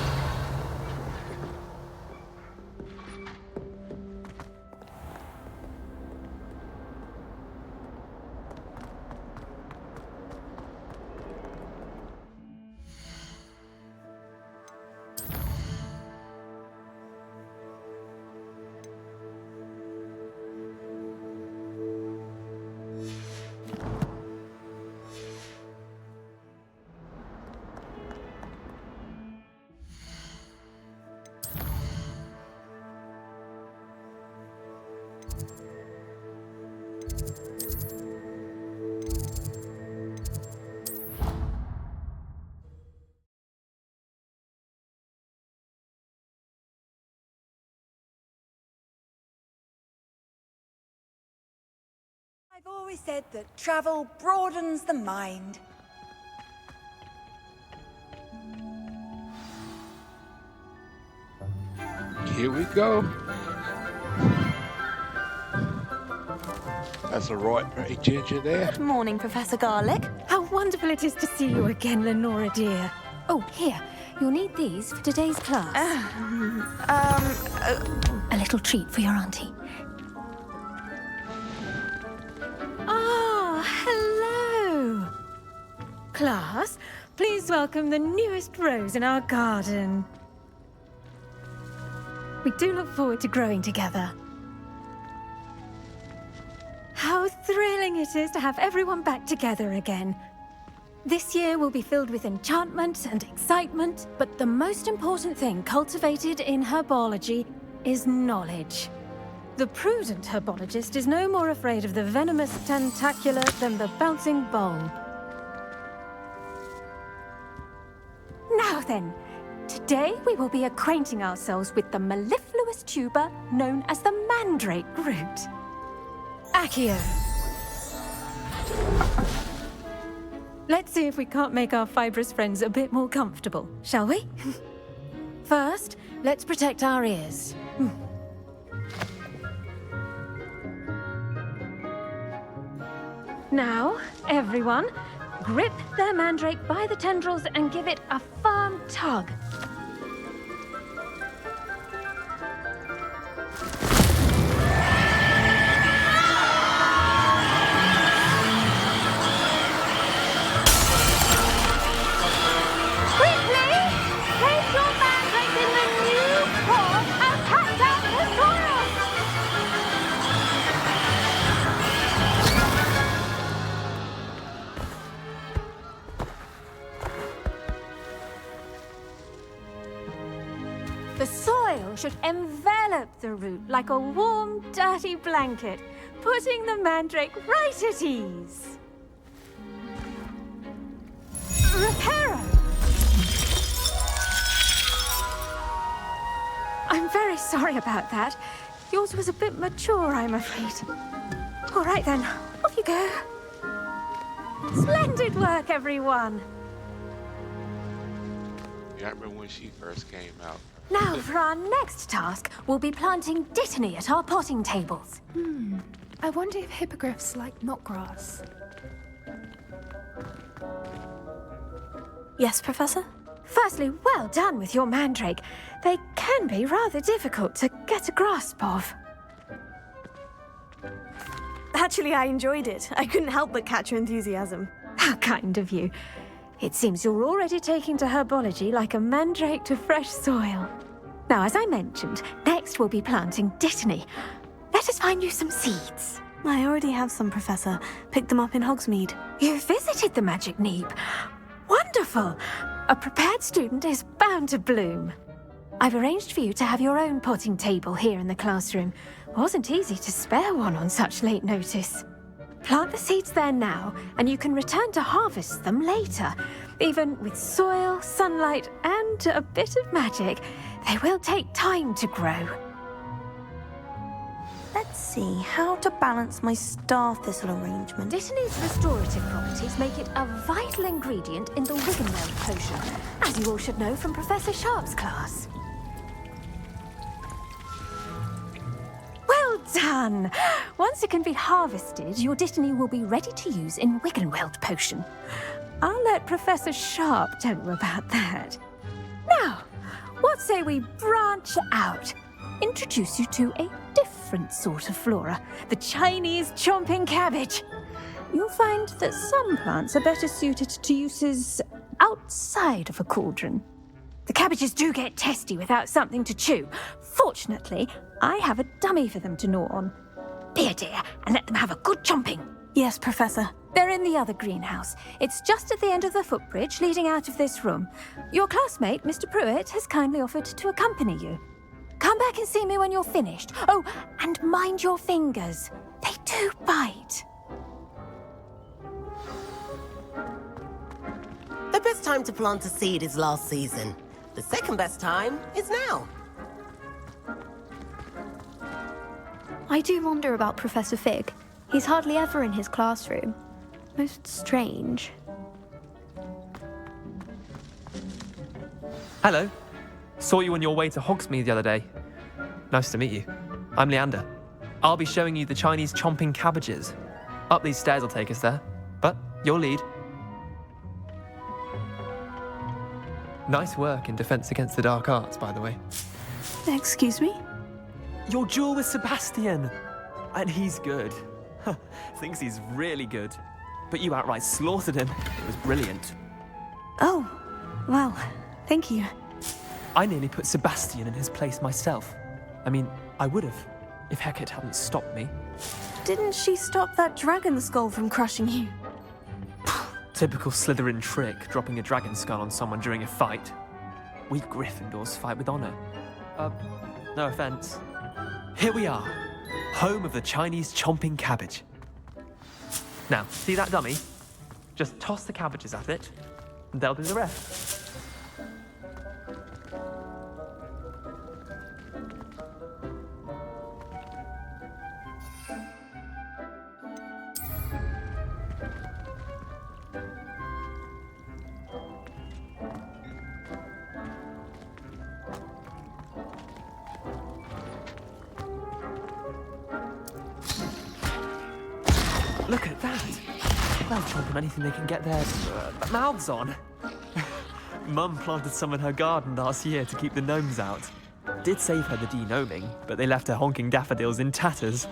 I've always said that travel broadens the mind. Here we go. That's a right pretty ginger there. Good morning, Professor Garlick. How wonderful it is to see you again, Lenora dear. Oh, here. You'll need these for today's class. A little treat for your auntie. Ah, hello. Class, please welcome the newest rose in our garden. We do look forward to growing together. How thrilling it is to have everyone back together again. This year will be filled with enchantment and excitement, but the most important thing cultivated in herbology is knowledge. The prudent herbologist is no more afraid of the venomous tentacular than the bouncing bowl. Now then, today we will be acquainting ourselves with the mellifluous tuber known as the mandrake root. Accio. Let's see if we can't make our fibrous friends a bit more comfortable, shall we? First, let's protect our ears. Now, everyone, grip their mandrake by the tendrils and give it a firm tug. The soil should envelop the root like a warm, dirty blanket, putting the mandrake right at ease. Reparo! I'm very sorry about that. Yours was a bit mature, I'm afraid. All right then, off you go. Splendid work, everyone. Yeah, I remember when she first came out. Now, for our next task, we'll be planting dittany at our potting tables. I wonder if hippogriffs like knotgrass. Yes, Professor? Firstly, well done with your mandrake. They can be rather difficult to get a grasp of. Actually, I enjoyed it. I couldn't help but catch your enthusiasm. How kind of you. It seems you're already taking to herbology like a mandrake to fresh soil. Now, as I mentioned, next we'll be planting dittany. Let us find you some seeds. I already have some, Professor. Picked them up in Hogsmeade. You visited the Magic Neep. Wonderful! A prepared student is bound to bloom. I've arranged for you to have your own potting table here in the classroom. Wasn't easy to spare one on such late notice. Plant the seeds there now, and you can return to harvest them later. Even with soil, sunlight, and a bit of magic, they will take time to grow. Let's see, how to balance my star thistle arrangement. Dittany's restorative properties make it a vital ingredient in the Wiggenweld potion, as you all should know from Professor Sharp's class. Well done! Once it can be harvested, your dittany will be ready to use in Wiggenweld potion. I'll let Professor Sharp tell you about that. Now, what say we branch out? Introduce you to a different sort of flora, the Chinese chomping cabbage. You'll find that some plants are better suited to uses outside of a cauldron. The cabbages do get testy without something to chew. Fortunately, I have a dummy for them to gnaw on. Be a dear and let them have a good chomping. Yes, Professor. They're in the other greenhouse. It's just at the end of the footbridge leading out of this room. Your classmate, Mr. Pruitt, has kindly offered to accompany you. Come back and see me when you're finished. Oh, and mind your fingers. They do bite. The best time to plant a seed is last season. The second best time is now. I do wonder about Professor Fig. He's hardly ever in his classroom. Most strange. Hello. Saw you on your way to Hogsmeade the other day. Nice to meet you. I'm Leander. I'll be showing you the Chinese chomping cabbages. Up these stairs will take us there, but you'll lead. Nice work in Defense Against the Dark Arts, by the way. Excuse me? Your duel with Sebastian. And he's good. Thinks he's really good. But you outright slaughtered him. It was brilliant. Oh, well, thank you. I nearly put Sebastian in his place myself. I mean, I would have, if Hecate hadn't stopped me. Didn't she stop that dragon skull from crushing you? Typical Slytherin trick, dropping a dragon skull on someone during a fight. We Gryffindors fight with honor. No offense. Here we are, home of the Chinese chomping cabbage. Now, see that dummy? Just toss the cabbages at it, and they'll do the rest. Look at that! They'll chomp on anything they can get their mouths on. Mum planted some in her garden last year to keep the gnomes out. Did save her the de-gnoming, but they left her honking daffodils in tatters.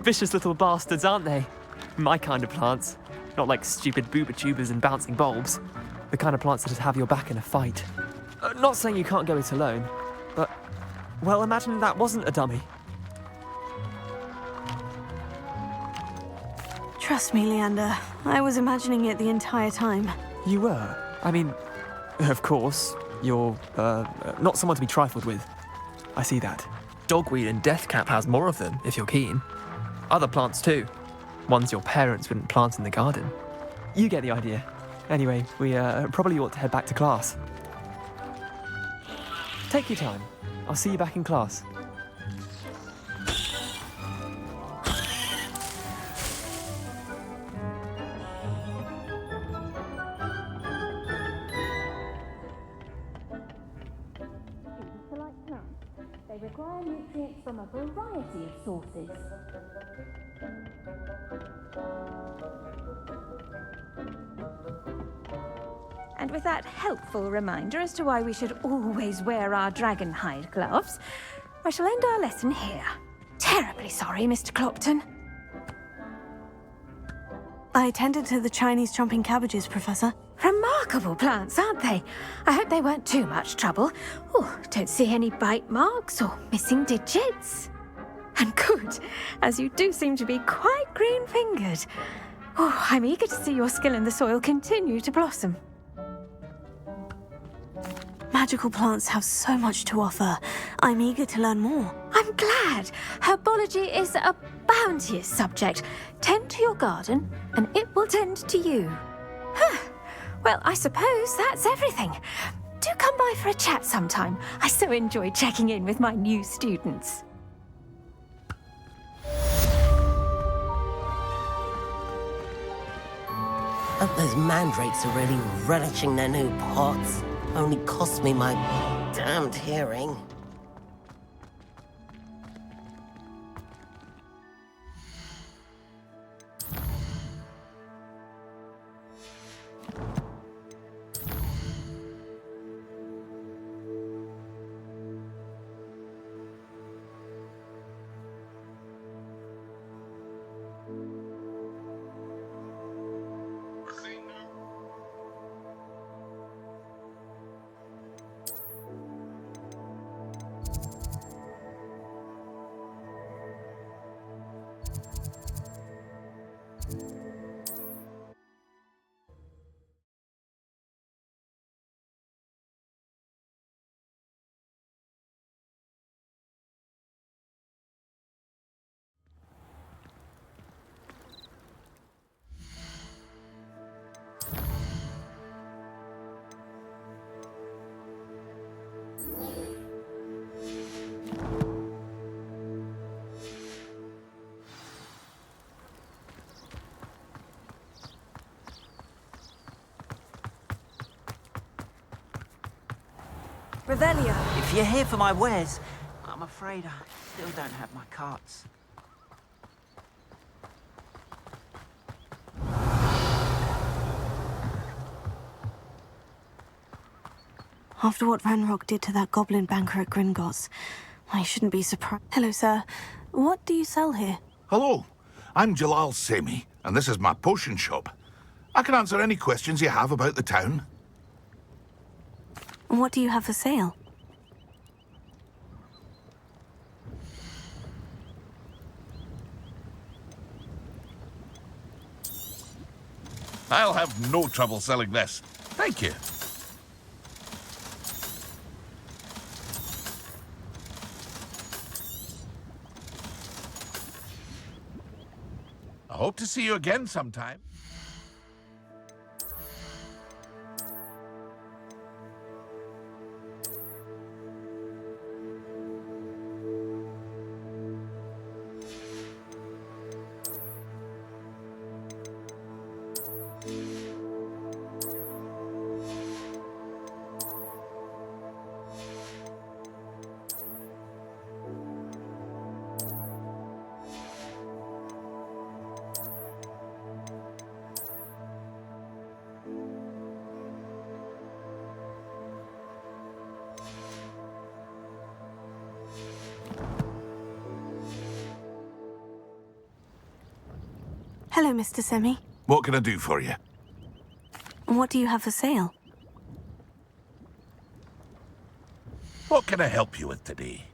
Vicious little bastards, aren't they? My kind of plants. Not like stupid booba tubers and bouncing bulbs. The kind of plants that just have your back in a fight. Not saying you can't go it alone, but, well, imagine that wasn't a dummy. Trust me, Leander. I was imagining it the entire time. You were? I mean, of course, you're, not someone to be trifled with. I see that. Dogweed and deathcap has more of them, if you're keen. Other plants too. Ones your parents wouldn't plant in the garden. You get the idea. Anyway, we probably ought to head back to class. Take your time. I'll see you back in class. Students are like plants. They require nutrients from a variety of sources. And with that helpful reminder as to why we should always wear our dragon hide gloves, I shall end our lesson here. Terribly sorry, Mr. Clopton. I attended to the Chinese chomping cabbages, Professor. Remarkable plants, aren't they? I hope they weren't too much trouble. Oh, don't see any bite marks or missing digits. And good, as you do seem to be quite green-fingered. Oh, I'm eager to see your skill in the soil continue to blossom. Magical plants have so much to offer. I'm eager to learn more. I'm glad. Herbology is a bounteous subject. Tend to your garden, and it will tend to you. Huh. Well, I suppose that's everything. Do come by for a chat sometime. I so enjoy checking in with my new students. Hope those mandrakes are really relishing their new pots. Only cost me my damned hearing. Revelio. If you're here for my wares, I'm afraid I still don't have my carts. After what Ranrock did to that goblin banker at Gringotts, I shouldn't be surprised. Hello, sir. What do you sell here? Hello, I'm Jalal Semi, and this is my potion shop. I can answer any questions you have about the town. What do you have for sale? I'll have no trouble selling this. Thank you. I hope to see you again sometime. Hello, Mr. Semi. What can I do for you? What do you have for sale? What can I help you with today?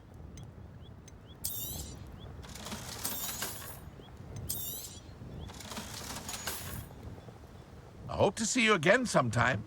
I hope to see you again sometime.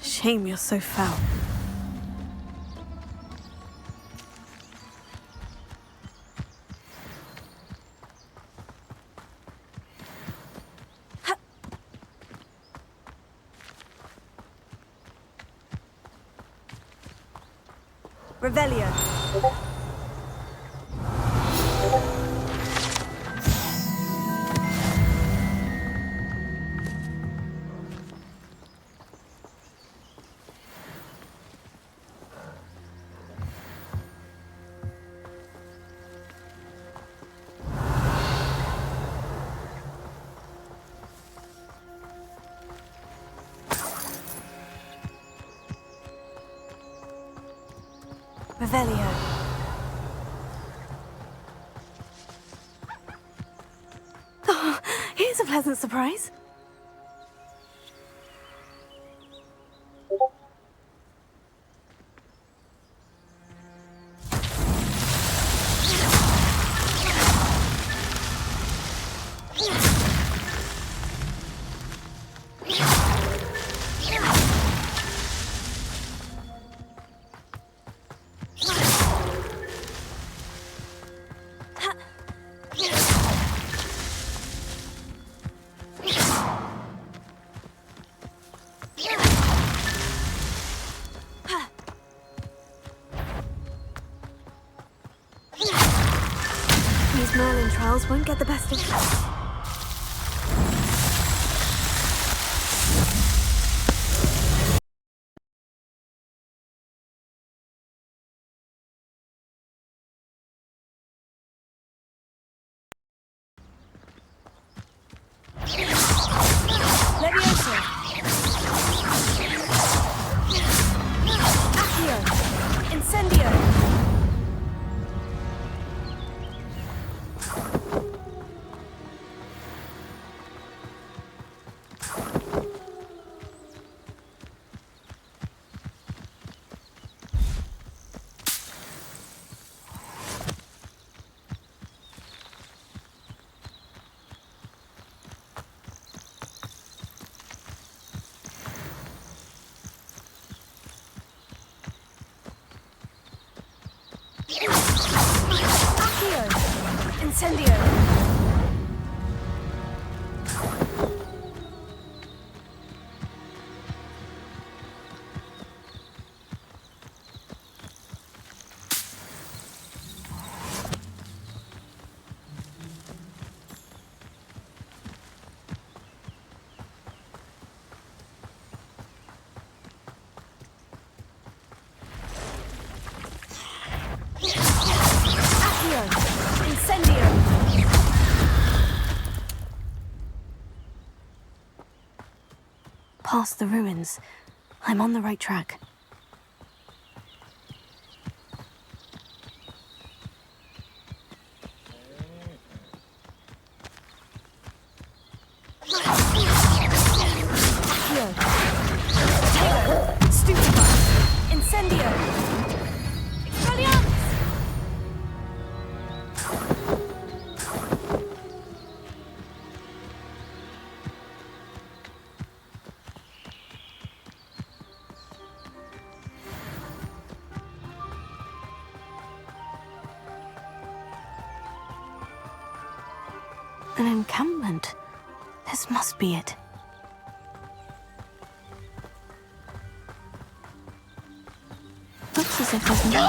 Shame you're so foul. Revelio. Revelio. Oh, here's a pleasant surprise. These Merlin trials won't get the best of us. Levioso. Accio. Incendio. Accio. Incendio. Accio. Incendio. Past the ruins. I'm on the right track. Accio. Potato. Stupefy. Incendio. Expelliarmus. An encampment. This must be it. Looks as if there's no...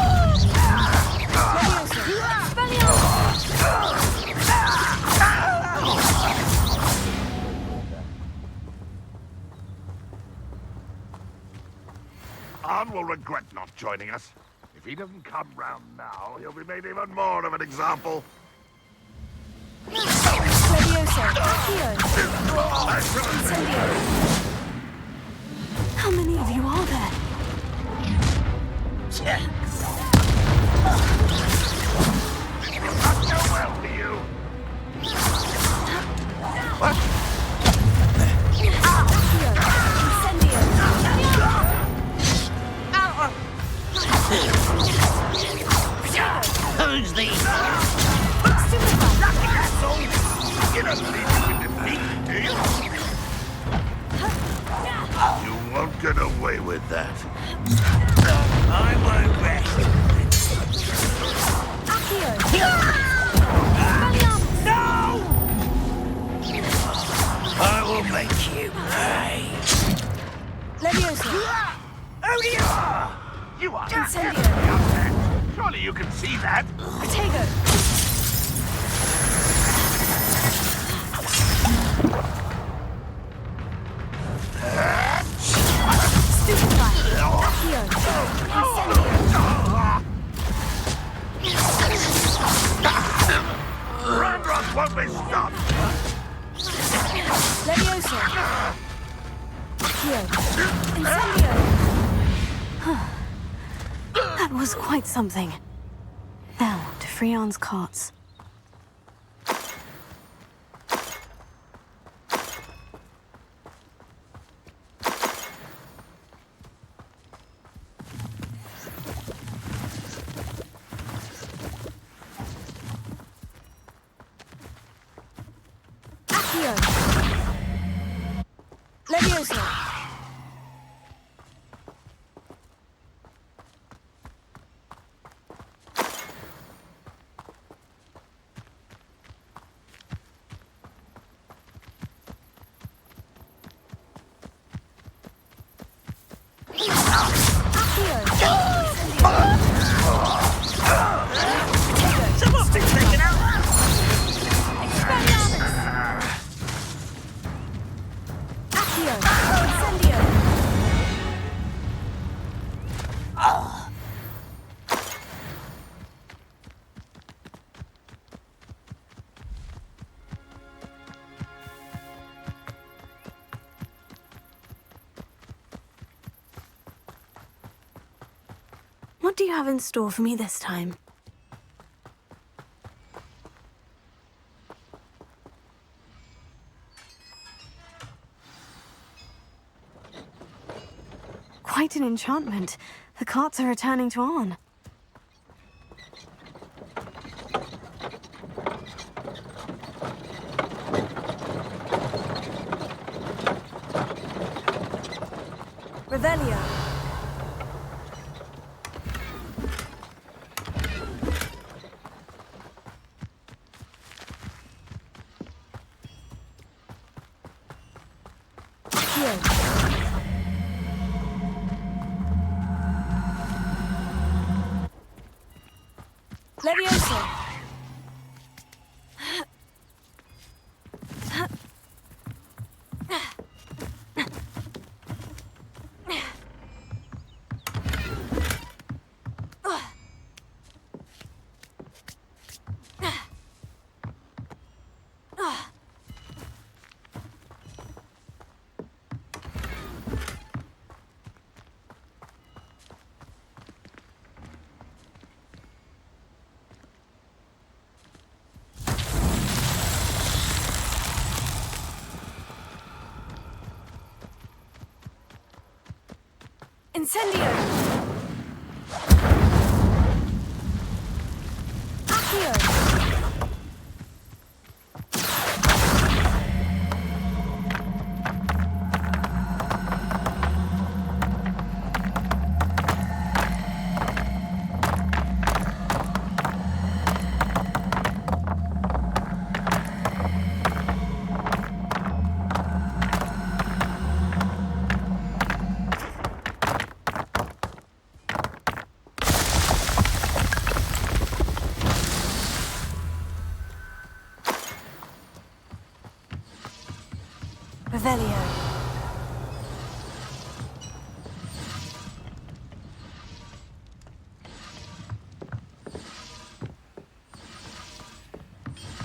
Arn will regret not joining us. If he doesn't come round now, he'll be made even more of an example. Levioso. Accio. Incendio. How many of you are there? Not go well for you. What? Accio. Incendio. Who's these? You don't believe you can defeat, do you? get away with that. I won't rest. No! I will make you pay. Leviosa! You are Incendio! Surely you can see that. Protego! Stupefy! Accio! Incendio! Ranrock won't be stopped. Leviosa! Accio! Incendio! That was quite something. Now, to Freon's carts. Accio! Leviosa! Someone's been taken out. Accio! Incendio! What do you have in store for me this time? Quite an enchantment. The carts are returning to Arn. Revelio! Leviosa! Incendio! Accio! Revelio.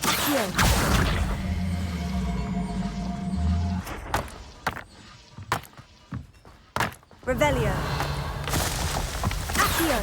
Accio. Revelio. Accio.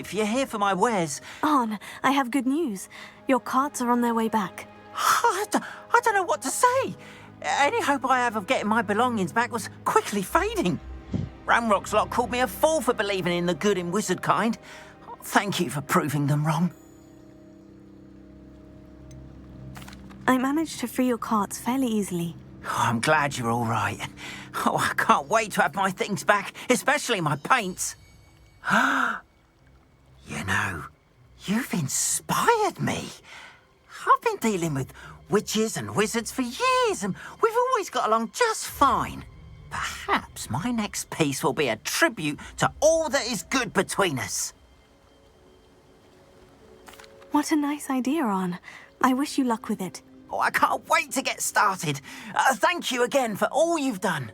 for you're here for my wares. Arn, I have good news. Your carts are on their way back. I don't know what to say. Any hope I have of getting my belongings back was quickly fading. Ramrock's lot called me a fool for believing in the good in wizard kind. Thank you for proving them wrong. I managed to free your carts fairly easily. Oh, I'm glad you're all right. Oh, I can't wait to have my things back, especially my paints. You know, you've inspired me. I've been dealing with witches and wizards for years, and we've always got along just fine. Perhaps my next piece will be a tribute to all that is good between us. What a nice idea, Arn. I wish you luck with it. Oh, I can't wait to get started. Thank you again for all you've done.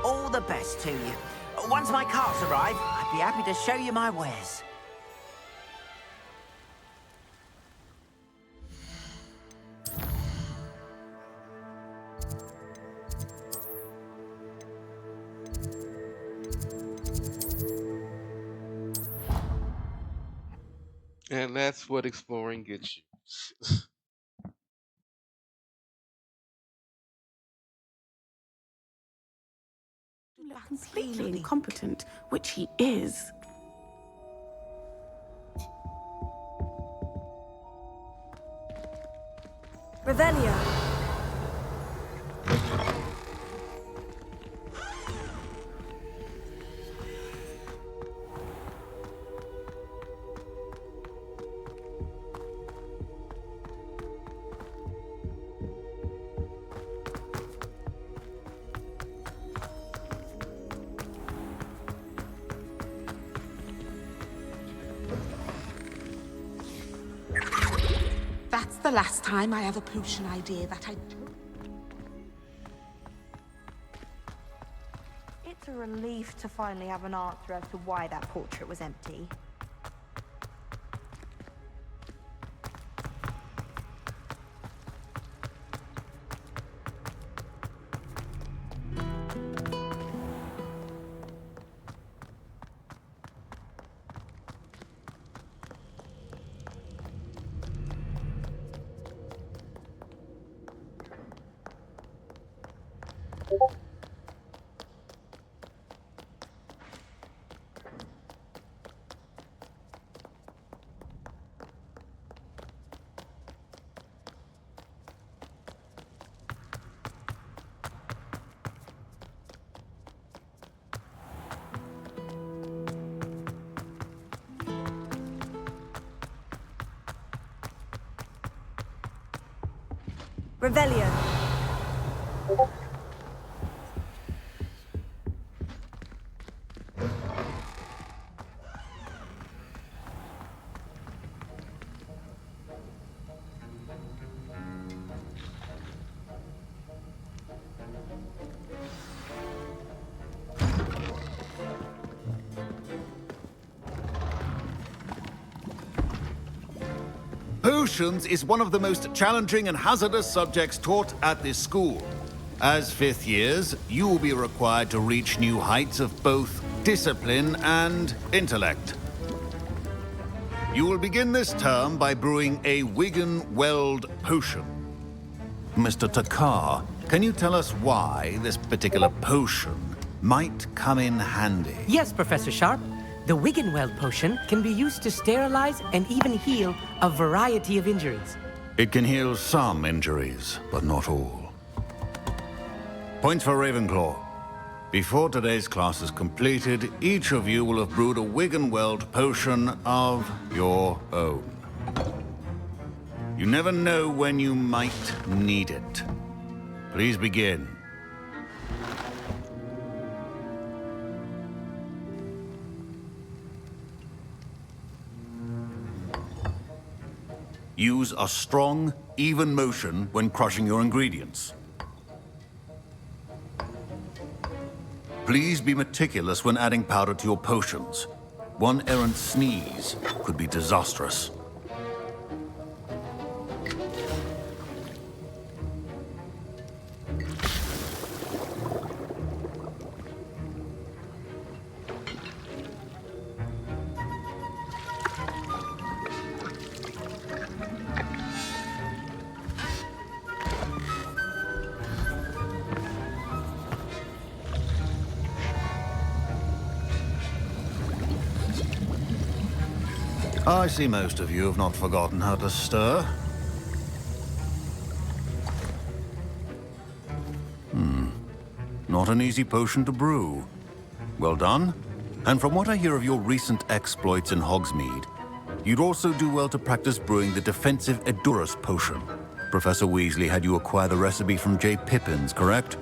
All the best to you. Once my carts arrive, I'd be happy to show you my wares. And that's what exploring gets you. Completely incompetent, which he is. Revelio. That's the last time I have a potion idea that I... It's a relief to finally have an answer as to why that portrait was empty. Revelio. Potions is one of the most challenging and hazardous subjects taught at this school. As fifth years, you will be required to reach new heights of both discipline and intellect. You will begin this term by brewing a Wigan-Weld potion. Mr. Takar, can you tell us why this particular potion might come in handy? Yes, Professor Sharp. The Wigan-Weld potion can be used to sterilize and even heal a variety of injuries. It can heal some injuries, but not all. Points for Ravenclaw. Before today's class is completed, each of you will have brewed a Wigan-Weld potion of your own. You never know when you might need it. Please begin. Use a strong, even motion when crushing your ingredients. Please be meticulous when adding powder to your potions. One errant sneeze could be disastrous. I see most of you have not forgotten how to stir. Not an easy potion to brew. Well done. And from what I hear of your recent exploits in Hogsmeade, you'd also do well to practice brewing the defensive Edurus potion. Professor Weasley had you acquire the recipe from J. Pippins, correct?